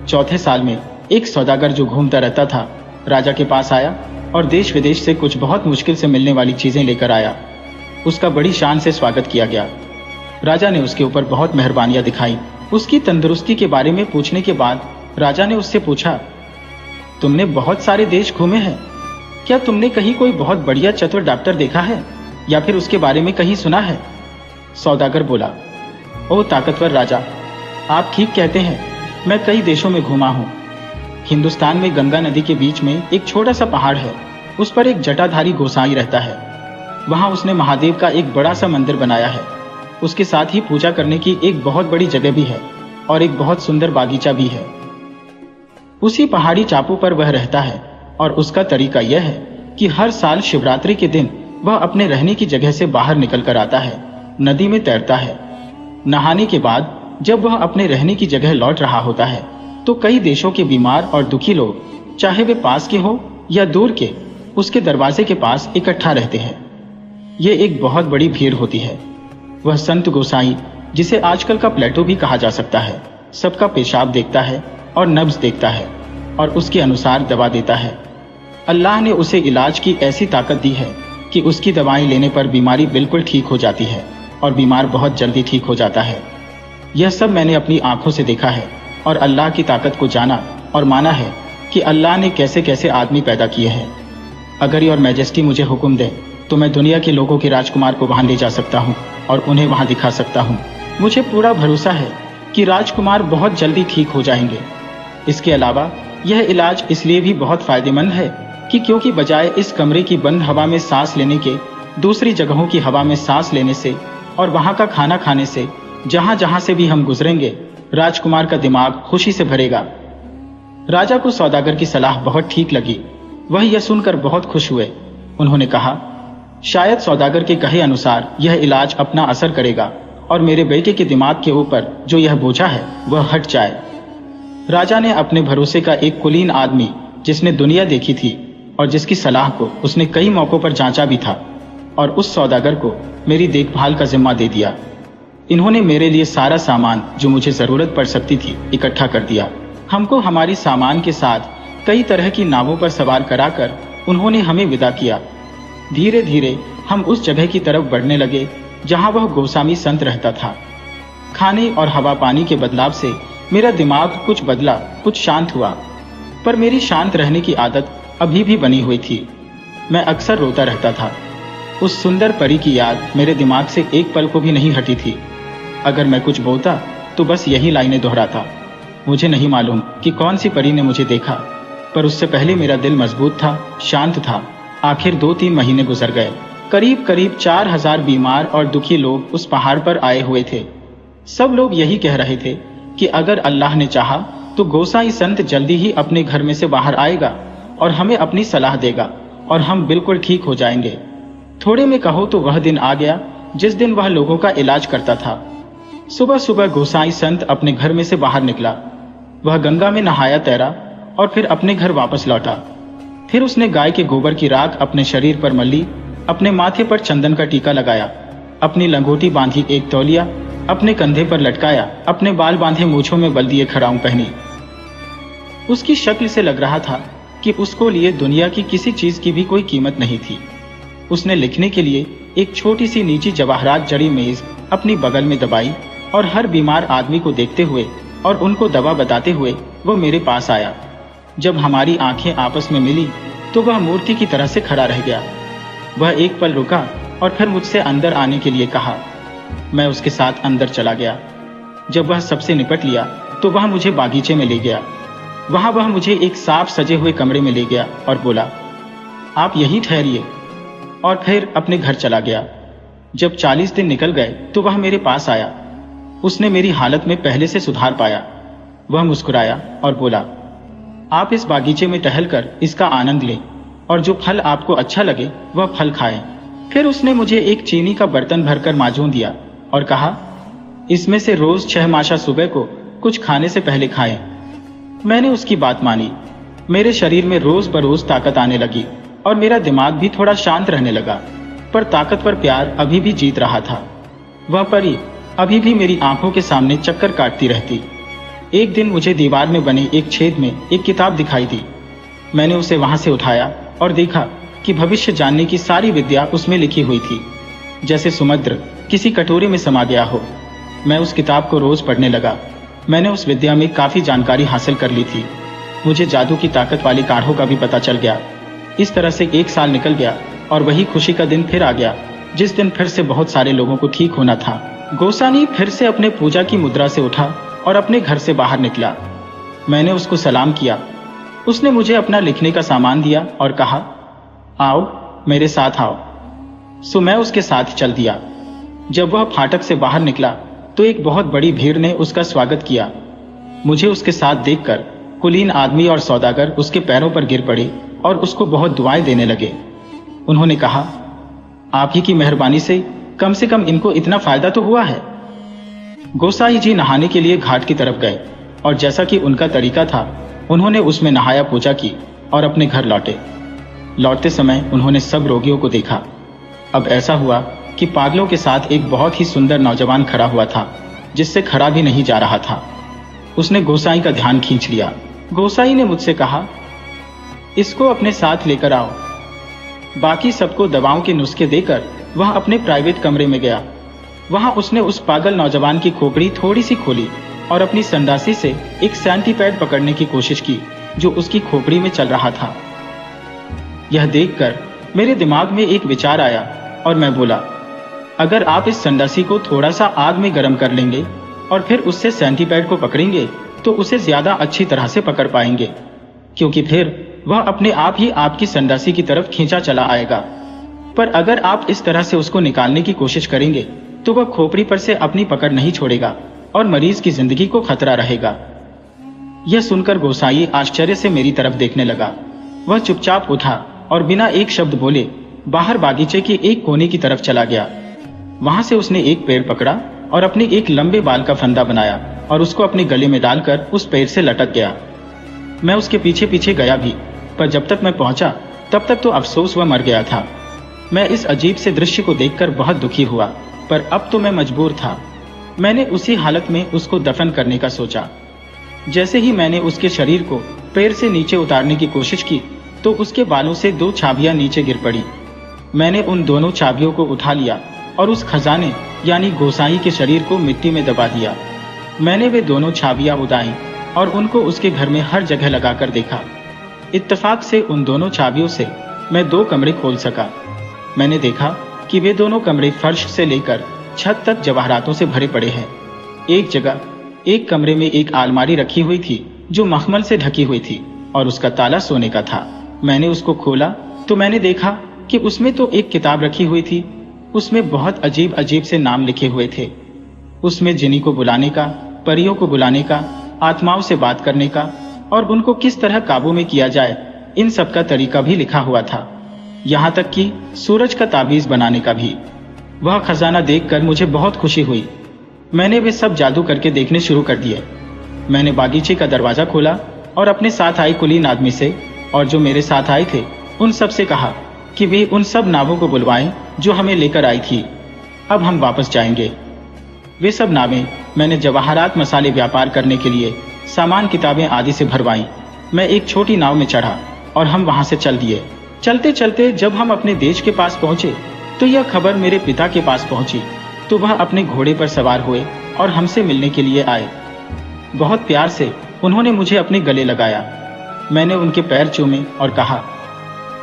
चौथे साल में एक सौदागर जो घूमता रहता था राजा के पास आया और देश विदेश से कुछ बहुत मुश्किल से मिलने वाली चीजें लेकर आया। उसका बड़ी शान से स्वागत किया गया। राजा ने उसके ऊपर बहुत मेहरबानियां दिखाई। उसकी तंदुरुस्ती के बारे में पूछने के बाद राजा ने उससे पूछा, तुमने बहुत सारे देश घूमे हैं, क्या तुमने कहीं कोई बहुत बढ़िया चतुर डॉक्टर देखा है या फिर उसके बारे में कहीं सुना है? सौदागर बोला, ओ ताकतवर राजा, आप ठीक कहते हैं, मैं कई देशों में घूमा हूँ। हिंदुस्तान में गंगा नदी के बीच में एक छोटा सा पहाड़ है। उस पर एक जटाधारी गोसाई रहता है। वहां उसने महादेव का एक बड़ा सा मंदिर बनाया है। उसके साथ ही पूजा करने की एक बहुत बड़ी जगह भी है और एक बहुत सुंदर बागीचा भी है। उसी पहाड़ी टापू पर वह रहता है और उसका तरीका यह है कि हर साल शिवरात्रि के दिन वह अपने रहने की जगह से बाहर निकल कर आता है, नदी में तैरता है। नहाने के बाद जब वह अपने रहने की जगह लौट रहा होता है तो कई देशों के बीमार और दुखी लोग, चाहे वे पास के हो या दूर के, उसके दरवाजे के पास इकट्ठा रहते हैं। ये एक बहुत बड़ी भीड़ होती है। वह संत गोसाई, जिसे आजकल का प्लेटो भी कहा जा सकता है, सबका पेशाब देखता है और नब्ज देखता है और उसके अनुसार दवा देता है। अल्लाह ने उसे इलाज की ऐसी ताकत दी है कि उसकी दवाएं लेने पर बीमारी बिल्कुल ठीक हो जाती है और बीमार बहुत जल्दी ठीक हो जाता है। यह सब मैंने अपनी आंखों से देखा है और अल्लाह की ताकत को जाना और माना है कि अल्लाह ने कैसे कैसे आदमी पैदा किए हैं। अगर योर मैजेस्टी मुझे हुक्म दे तो मैं दुनिया के लोगों के राजकुमार को वहां ले जा सकता हूं और उन्हें वहां दिखा सकता हूं। मुझे पूरा भरोसा है कि राजकुमार बहुत जल्दी ठीक हो जाएंगे। इसके अलावा यह इलाज इसलिए भी बहुत फायदेमंद है कि क्योंकि बजाय इस कमरे की बंद हवा में सांस लेने के, दूसरी जगहों की हवा में सांस लेने से और वहां का खाना खाने से जहां जहां से भी हम गुजरेंगे, राजकुमार का दिमाग खुशी से भरेगा। राजा को सौदागर की सलाह बहुत ठीक लगी। वह यह सुनकर बहुत खुश हुए। उन्होंने कहा, शायद सौदागर के कहे अनुसार यह इलाज अपना असर करेगा और मेरे बेटे के दिमाग के ऊपर जो यह बोझा है वह हट जाए। राजा ने अपने भरोसे का एक कुलीन आदमी, जिसने दुनिया देखी थी और जिसकी सलाह को उसने कई मौकों पर जांचा भी था, और उस सौदागर को मेरी देखभाल का जिम्मा दे दिया। इन्होंने मेरे लिए सारा सामान जो मुझे जरूरत पड़ सकती थी इकट्ठा कर दिया। हमको हमारी सामान के साथ कई तरह की नावों पर सवार कराकर उन्होंने हमें विदा किया। धीरे धीरे हम उस जगह की तरफ बढ़ने लगे जहां वह गोस्वामी संत रहता था। खाने और हवा पानी के बदलाव से मेरा दिमाग कुछ बदला, कुछ शांत हुआ, पर मेरी शांत रहने की आदत अभी भी बनी हुई थी। मैं अक्सर रोता रहता था। उस सुंदर परी की याद मेरे दिमाग से एक पल को भी नहीं हटी थी। अगर मैं कुछ बोलता तो बस यही लाइनें दोहराता। मुझे नहीं मालूम कि कौन सी परी ने मुझे देखा, पर उससे पहले मेरा दिल मजबूत था, शांत था। आखिर 2-3 महीने गुजर गए। करीब करीब 4000 बीमार और दुखी लोग उस पहाड़ पर आए हुए थे। सब लोग यही कह रहे थे कि अगर अल्लाह ने चाहा तो गोसाई संत जल्दी ही अपने घर में से बाहर आएगा और हमें अपनी सलाह देगा और हम बिल्कुल ठीक हो जाएंगे। थोड़े में कहो तो वह दिन आ गया जिस दिन वह लोगों का इलाज करता था। सुबह सुबह गोसाई संत अपने घर में से बाहर निकला। वह गंगा में नहाया तैरा और फिर अपने घर वापस लौटा। फिर उसने गाय के गोबर की राख अपने शरीर पर मली, अपने माथे पर चंदन का टीका लगाया, अपनी लंगोटी बांधी एक तौलिया अपने कंधे पर लटकाया, अपने बाल बांधे मूछों में बल्दिए खड़ाऊं पहनी। उसकी शक्ल से लग रहा था कि उसको लिए दुनिया की किसी चीज की भी कोई कीमत नहीं थी। उसने लिखने के लिए एक छोटी सी नीची जवाहरात जड़ी मेज अपनी बगल में दबाई और हर बीमार आदमी को देखते हुए और उनको दवा बताते हुए वो मेरे पास आया। जब हमारी आंखें आपस में मिली तो वह मूर्ति की तरह से खड़ा रह गया। वह एक पल रुका और फिर मुझसे अंदर आने के लिए कहा। मैं उसके साथ अंदर चला गया। जब वह सबसे निपट लिया तो वह मुझे बागीचे में ले गया। वहां वह मुझे एक साफ सजे हुए कमरे में ले गया और बोला, आप यहीं ठहरिए, और फिर अपने घर चला गया। जब 40 दिन निकल गए तो वह मेरे पास आया। उसने मेरी हालत में पहले से सुधार पाया। वह मुस्कुराया और बोला, आप इस बागीचे में टहलकर इसका आनंद लें और जो फल आपको अच्छा लगे वह फल खाएं। फिर उसने मुझे एक चीनी का बर्तन भरकर माजून दिया और कहा, इसमें से रोज 6 माशा सुबह को कुछ खाने से पहले खाएं। मैंने उसकी बात मानी। मेरे शरीर में रोज बरोज ताकत आने लगी और मेरा दिमाग भी थोड़ा शांत रहने लगा, पर ताकतवर प्यार अभी भी जीत रहा था। वह परी अभी भी मेरी आंखों के सामने चक्कर काटती रहती। एक दिन मुझे दीवार में बने एक छेद में एक किताब दिखाई दी। मैंने उसे वहां से उठाया और देखा कि भविष्य जानने की सारी विद्या उसमें लिखी हुई थी, जैसे समुद्र किसी कटोरे में समा गया हो। मैं उस किताब को रोज पढ़ने लगा। मैंने उस विद्या में काफी जानकारी हासिल कर ली थी। मुझे जादू की ताकत वाली काढ़ों का भी पता चल गया। इस तरह से 1 साल निकल गया और वही खुशी का दिन फिर आ गया, जिस दिन फिर से बहुत सारे लोगों को ठीक होना था। गोसानी फिर से अपने पूजा की मुद्रा से उठा और अपने घर से बाहर निकला। मैंने उसको सलाम किया। उसने मुझे अपना लिखने का सामान दिया और कहा, आओ मेरे साथ आओ। सो मैं उसके साथ चल दिया। जब वह फाटक से बाहर निकला तो एक बहुत बड़ी भीड़ ने उसका स्वागत किया। मुझे उसके साथ देखकर कुलीन आदमी और सौदागर उसके पैरों पर गिर पड़े और उसको बहुत दुआएं देने लगे। उन्होंने कहा, आप ही की मेहरबानी से कम इनको इतना फायदा तो हुआ है। गोसाई जी नहाने के लिए घाट की तरफ गए और जैसा कि उनका तरीका था, उन्होंने उसमें नहाया, पूजा की और अपने घर लौटे। लौटते समय उन्होंने सब रोगियों को देखा। अब ऐसा हुआ कि पागलों के साथ एक बहुत ही सुंदर नौजवान खड़ा हुआ था, जिससे खड़ा भी नहीं जा रहा था। उसने गोसाई का ध्यान खींच लिया। गोसाई ने मुझसे कहा, इसको अपने साथ लेकर आओ। बाकी सबको दवाओं के नुस्खे देकर वह अपने प्राइवेट कमरे में गया। वहां उसने उस पागल नौजवान की खोपड़ी थोड़ी सी खोली और अपनी संडासी से एक सेंटीपैड पकड़ने की कोशिश की जो उसकी खोपड़ी में चल रहा था। यह देखकर मेरे दिमाग में एक विचार आया और मैं बोला, अगर आप इस संडासी को थोड़ा सा आग में गर्म कर लेंगे और फिर उससे सेंटीपैड को पकड़ेंगे तो उसे ज्यादा अच्छी तरह से पकड़ पाएंगे, क्योंकि फिर वह अपने आप ही आपकी संडासी की तरफ खींचा चला आएगा। पर अगर आप इस तरह से उसको निकालने की कोशिश करेंगे तो वह खोपड़ी पर से अपनी पकड़ नहीं छोड़ेगा और मरीज की जिंदगी को खतरा रहेगा। यह सुनकर गोसाई आश्चर्य से मेरी तरफ देखने लगा। वह चुपचाप उठा और बिना एक शब्द बोले बाहर बागीचे के एक कोने की तरफ चला गया। वहां से उसने एक पेड़ पकड़ा और अपने एक लंबे बाल का फंदा बनाया और उसको अपने गले में डालकर उस पेड़ से लटक गया। मैं उसके पीछे पीछे गया भी, पर जब तक मैं पहुंचा तब तक तो अफसोस वह मर गया था। मैं इस अजीब से दृश्य को देखकर बहुत दुखी हुआ, पर अब तो मैं मजबूर था। मैंने उसी हालत में उसको दफन करने का सोचा। जैसे ही मैंने उसके शरीर को पैर से नीचे उतारने की कोशिश की तो उसके बालों से 2 चाबियां नीचे गिर पड़ी। मैंने उन दोनों चाबियों को उठा लिया और उस खजाने यानी गोसाई के शरीर को मिट्टी में दबा दिया। मैंने वे दोनों चाबियां उड़ाई और उनको उसके घर में हर जगह लगाकर देखा। इत्तेफाक से उन दोनों चाबियों से मैं 2 कमरे खोल सका। मैंने देखा कि वे दोनों कमरे फर्श से लेकर छत तक जवाहरातों से भरे पड़े हैं। एक जगह एक कमरे में एक अलमारी रखी हुई थी जो मखमल से ढकी हुई थी और उसका ताला सोने का था। मैंने उसको खोला तो मैंने देखा कि उसमें तो एक किताब रखी हुई थी। उसमें बहुत अजीब अजीब से नाम लिखे हुए थे। उसमें जिन्नी को बुलाने का, परियों को बुलाने का, आत्माओं से बात करने का और उनको किस तरह काबू में किया जाए, इन सब का तरीका भी लिखा हुआ था। यहाँ तक कि सूरज का ताबीज बनाने का भी। वह खजाना देखकर मुझे बहुत खुशी हुई। मैंने वे सब जादू करके देखने शुरू कर दिए। मैंने बागीचे का दरवाजा खोला और अपने साथ आए कुलीन आदमी से और जो मेरे साथ आए थे उन सब से कहा कि वे उन सब नावों को बुलवाएं जो हमें लेकर आई थी। अब हम वापस जाएंगे। वे सब नावें मैंने जवाहरात मसाले व्यापार करने के लिए सामान, किताबें आदि से भरवाई। मैं एक छोटी नाव में चढ़ा और हम वहां से चल दिए। चलते चलते जब हम अपने देश के पास पहुंचे तो यह खबर मेरे पिता के पास पहुंची, तो वह अपने घोड़े पर सवार हुए और हमसे मिलने के लिए आए। बहुत प्यार से उन्होंने मुझे अपने गले लगाया। मैंने उनके पैर चूमे और कहा,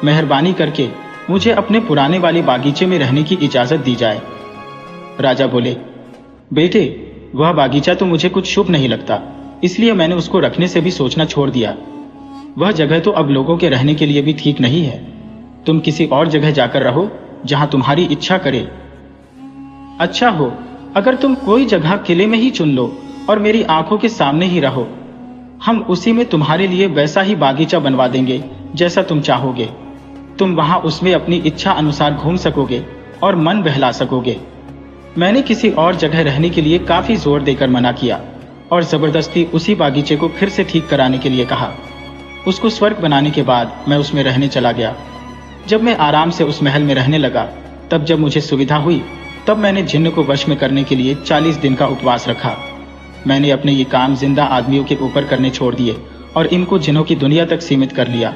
मेहरबानी करके मुझे अपने पुराने वाले बागीचे में रहने की इजाजत दी जाए। राजा बोले, बेटे, वह बागीचा तो मुझे कुछ शुभ नहीं लगता, इसलिए मैंने उसको रखने से भी सोचना छोड़ दिया। वह जगह तो अब लोगों के रहने के लिए भी ठीक नहीं है। तुम किसी और जगह जाकर रहो जहां तुम्हारी इच्छा करे। अच्छा हो अगर तुम कोई जगह किले में ही चुन लो और मेरी आंखों के सामने ही रहो, हम उसी में तुम्हारे लिए वैसा ही बागीचा बनवा देंगे जैसा तुम चाहोगे। तुम वहां उसमें अपनी इच्छा अनुसार घूम सकोगे और मन बहला सकोगे। मैंने किसी और जगह रहने के लिए काफी जोर देकर मना किया और जबरदस्ती उसी बागीचे को फिर से ठीक कराने के लिए कहा। उसको स्वर्ग बनाने के बाद मैं उसमें रहने चला गया। जब मैं आराम से उस महल में रहने लगा, तब जब मुझे सुविधा हुई, तब मैंने जिन्न को वश में करने के लिए 40 दिन का उपवास रखा। मैंने अपने ये काम जिंदा आदमियों के ऊपर करने छोड़ दिए और इनको जिन्नों की दुनिया तक सीमित कर लिया।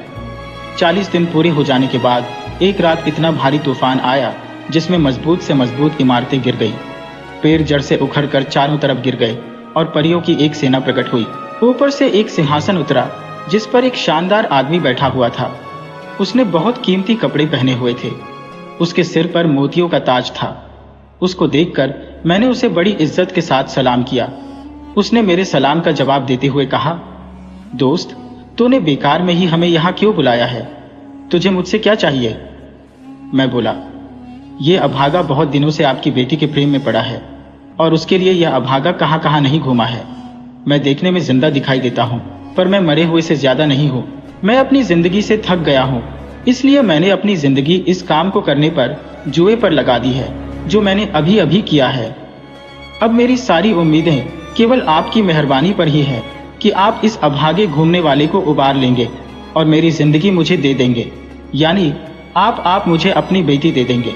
40 दिन पूरे हो जाने के बाद एक रात इतना भारी तूफान आया जिसमें मजबूत से मजबूत इमारतें गिर गई, पेड़ जड़ से उखड़कर चारों तरफ गिर गए और परियों की एक सेना प्रकट हुई। ऊपर से एक सिंहासन उतरा जिस पर एक शानदार आदमी बैठा हुआ था। उसने बहुत कीमती कपड़े पहने हुए थे। उसके सिर पर मोतियों का ताज था। उसको देखकर मैंने उसे बड़ी इज्जत के साथ सलाम किया। उसने मेरे सलाम का जवाब देते हुए कहा, दोस्त, तूने बेकार में ही हमें यहाँ क्यों बुलाया है? तुझे मुझसे क्या चाहिए? मैं बोला, ये अभागा बहुत दिनों से आपकी बेटी के प्रेम में पड़ा है और उसके लिए यह अभागा कहाँ कहाँ नहीं घूमा है। मैं देखने में जिंदा दिखाई देता हूँ, पर मैं मरे हुए से ज्यादा नहीं हूँ। मैं अपनी जिंदगी से थक गया हूँ, इसलिए मैंने अपनी जिंदगी इस काम को करने पर जुए पर लगा दी है जो मैंने अभी अभी किया है। अब मेरी सारी उम्मीदें केवल आपकी मेहरबानी पर ही है कि आप इस अभागे घूमने वाले को उबार लेंगे और मेरी जिंदगी मुझे दे देंगे, यानी आप मुझे अपनी बेटी दे देंगे।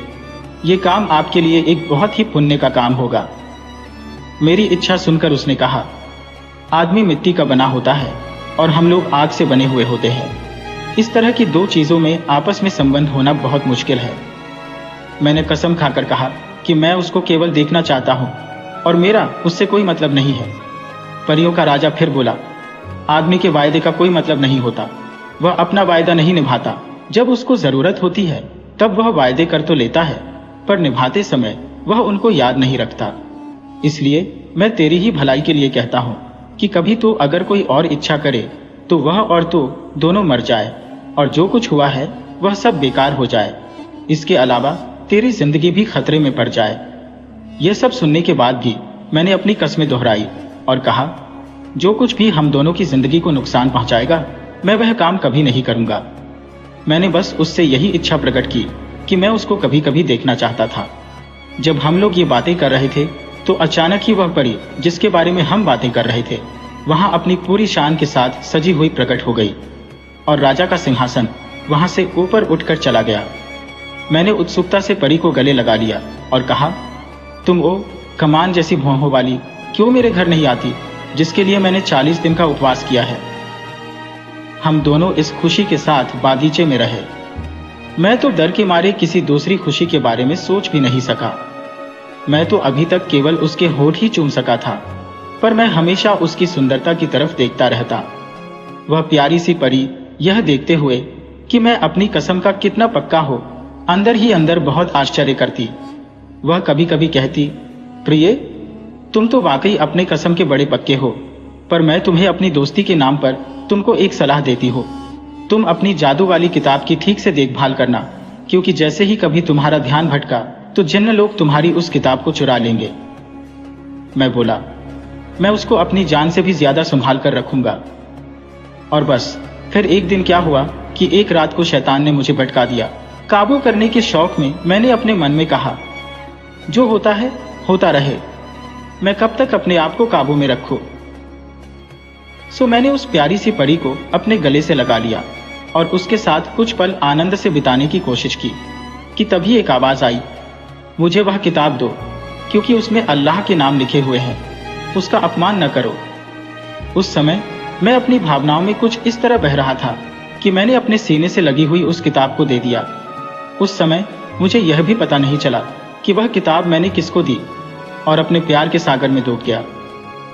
ये काम आपके लिए एक बहुत ही पुण्य का काम होगा। मेरी इच्छा सुनकर उसने कहा, आदमी मिट्टी का बना होता है और हम लोग आग से बने हुए होते हैं। इस तरह की दो चीजों में आपस में संबंध होना बहुत मुश्किल है। मैंने कसम खाकर कहा कि मैं उसको केवल देखना चाहता हूँ और मेरा उससे कोई मतलब नहीं है। परियों का राजा फिर बोला, आदमी के वायदे का कोई मतलब नहीं होता। वह अपना वायदा नहीं निभाता। जब उसको जरूरत होती है तब वह वायदे कर तो लेता है, पर निभाते समय वह उनको याद नहीं रखता। इसलिए मैं तेरी ही भलाई के लिए कहता हूँ कि कभी तो अगर कोई और इच्छा करे तो वह और तो दोनों मर जाए और जो कुछ हुआ है वह सब बेकार हो जाए। इसके अलावा तेरी जिंदगी भी खतरे में पड़ जाए। यह सब सुनने के बाद भी मैंने अपनी कस्में दोहराई और कहा, जो कुछ भी हम दोनों की जिंदगी को नुकसान पहुंचाएगा मैं वह काम कभी नहीं करूंगा। मैंने बस उससे यही इच्छा प्रकट की कि मैं उसको कभी कभी देखना चाहता था। जब हम लोग ये बातें कर रहे थे तो अचानक ही वह परी जिसके बारे में हम बातें कर रहे थे वहां अपनी पूरी शान के साथ सजी हुई प्रकट हो गई और राजा का सिंहासन वहां से ऊपर उठकर चला गया। मैंने उत्सुकता से परी को गले लगा लिया और कहा, तुम वो कमान जैसी भौहों वाली क्यों मेरे घर नहीं आती जिसके लिए मैंने 40 दिन का उपवास किया है? हम दोनों इस खुशी के साथ बागीचे में रहे। मैं तो डर के मारे किसी दूसरी खुशी के बारे में सोच भी नहीं सका। मैं तो अभी तक केवल उसके होठ ही चूम सका था, पर मैं हमेशा उसकी सुंदरता की तरफ देखता रहता। वह प्यारी सी परी यह देखते हुए कि मैं अपनी कसम का कितना पक्का हो, अंदर ही अंदर बहुत आश्चर्य करती। वह कभी कभी कहती, प्रिय, तुम तो वाकई अपने कसम के बड़े पक्के हो, पर मैं तुम्हें अपनी दोस्ती के नाम पर तुमको एक सलाह देती हो। तुम अपनी जादू वाली किताब की ठीक से देखभाल करना, क्योंकि जैसे ही कभी तुम्हारा ध्यान भटका तो जिन्न लोग तुम्हारी उस किताब को चुरा लेंगे। मैं बोला, मैं उसको अपनी जान से भी ज्यादा संभाल कर रखूंगा। और बस फिर एक दिन क्या हुआ कि एक रात को शैतान ने मुझे भटका दिया। काबू करने के शौक में मैंने अपने मन में कहा, जो होता है होता रहे, मैं कब तक अपने आप को काबू में रखूं। सो मैंने उस प्यारी सी परी को अपने गले से लगा लिया और उसके साथ कुछ पल आनंद से बिताने की कोशिश की कि तभी एक आवाज आई, मुझे वह किताब दो, क्योंकि उसमें अल्लाह के नाम लिखे हुए हैं। उसका अपमान न करो। उस समय मैं अपनी भावनाओं में कुछ इस तरह बह रहा था कि मैंने अपने सीने से लगी हुई उस किताब को दे दिया। उस समय मुझे यह भी पता नहीं चला कि वह किताब मैंने किसको दी और अपने प्यार के सागर में डूब गया।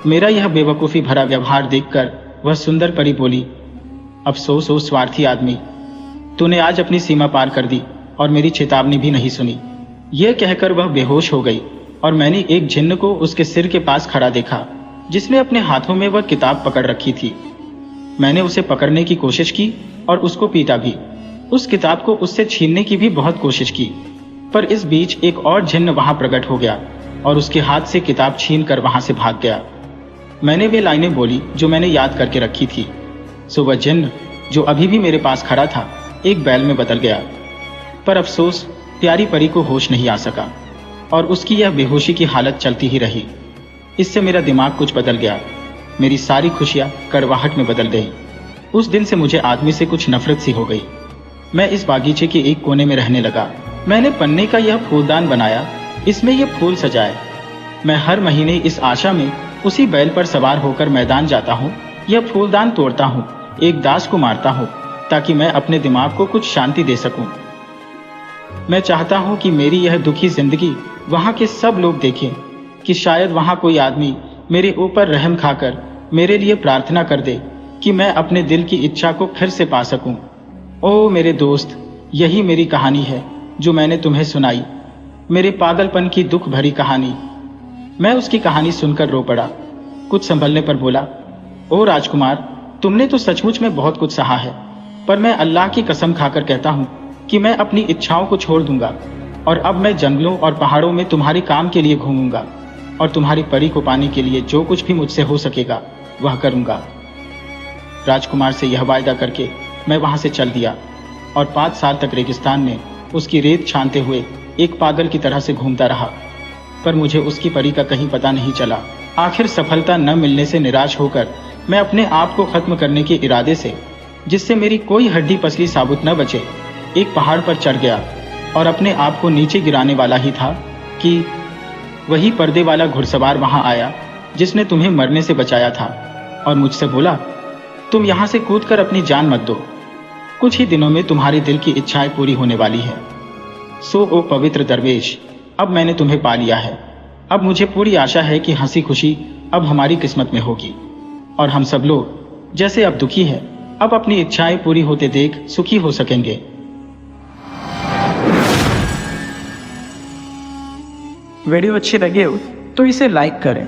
मेरा यह बेवकूफ़ी भरा व्यवहार देखकर वह सुंदर परी बोली, अफसोस हो स्वार्थी आदमी, तूने आज अपनी सीमा पार कर दी और मेरी चेतावनी भी नहीं सुनी। यह कहकर वह बेहोश हो गई और मैंने एक जिन्न को उसके सिर के पास खड़ा देखा जिसने अपने हाथों में वह किताब पकड़ रखी थी। मैंने उसे पकड़ने की कोशिश की और उसको पीटा भी। उस किताब को उससे छीनने की भी बहुत कोशिश की, पर इस बीच एक और जिन्न वहां प्रकट हो गया और उसके हाथ से किताब छीन कर वहां से भाग गया। मैंने वे लाइनें बोली जो मैंने याद करके रखी थी। सो वह जिन्न जो अभी भी मेरे पास खड़ा था एक बैल में बदल गया। पर अफसोस प्यारी परी को होश नहीं आ सका और उसकी यह बेहोशी की हालत चलती ही रही। इससे मेरा दिमाग कुछ बदल गया। मेरी सारी खुशियां कड़वाहट में बदल गई। उस दिन से मुझे आदमी से कुछ नफरत सी हो गई। मैं इस बागीचे के एक कोने में रहने लगा। मैंने पन्ने का यह फूलदान बनाया, इसमें यह फूल सजाए। मैं हर महीने इस आशा में उसी बैल पर सवार होकर मैदान जाता हूँ, यह फूलदान तोड़ता हूँ, एक दास को मारता हूँ ताकि मैं अपने दिमाग को कुछ शांति दे सकूं। मैं चाहता हूं कि मेरी यह दुखी जिंदगी वहां के सब लोग देखें कि शायद वहां कोई आदमी मेरे ऊपर रहम खाकर मेरे लिए प्रार्थना कर दे कि मैं अपने दिल की इच्छा को फिर से पा सकूं। ओ मेरे दोस्त, यही मेरी कहानी है जो मैंने तुम्हें सुनाई, मेरे पागलपन की दुख भरी कहानी। मैं उसकी कहानी सुनकर रो पड़ा। कुछ संभलने पर बोला, ओ राजकुमार, तुमने तो सचमुच में बहुत कुछ सहा है, पर मैं अल्लाह की कसम खाकर कहता हूं कि मैं अपनी इच्छाओं को छोड़ दूंगा और अब मैं जंगलों और पहाड़ों में तुम्हारे काम के लिए घूमूंगा और तुम्हारी परी को पाने के लिए जो कुछ भी मुझसे हो सकेगा वह करूंगा। राजकुमार से यह वायदा करके मैं वहां से चल दिया और 5 साल तक रेगिस्तान में उसकी रेत छानते हुए एक पागल की तरह से घूमता रहा, पर मुझे उसकी परी का कहीं पता नहीं चला। आखिर सफलता न मिलने से निराश होकर मैं अपने आप को खत्म करने के इरादे से, जिससे मेरी कोई हड्डी पसली साबुत न बचे, एक पहाड़ पर चढ़ गया और अपने आप को नीचे गिराने वाला ही था कि वही पर्दे वाला घुड़सवार वहां आया जिसने तुम्हें मरने से बचाया था और मुझसे बोला, तुम यहां से कूदकर अपनी जान मत दो, कुछ ही दिनों में तुम्हारे दिल की इच्छाएं पूरी होने वाली है। सो ओ पवित्र दरवेश, अब मैंने तुम्हें पा लिया है। अब मुझे पूरी आशा है कि हंसी खुशी अब हमारी किस्मत में होगी और हम सब लोग जैसे अब दुखी है, अब अपनी इच्छाएं पूरी होते देख सुखी हो सकेंगे। वीडियो अच्छी लगे हो तो इसे लाइक करें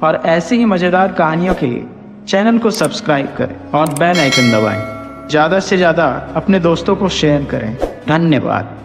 और ऐसी ही मज़ेदार कहानियों के लिए चैनल को सब्सक्राइब करें और बेल आइकन दबाएं। ज़्यादा से ज़्यादा अपने दोस्तों को शेयर करें। धन्यवाद।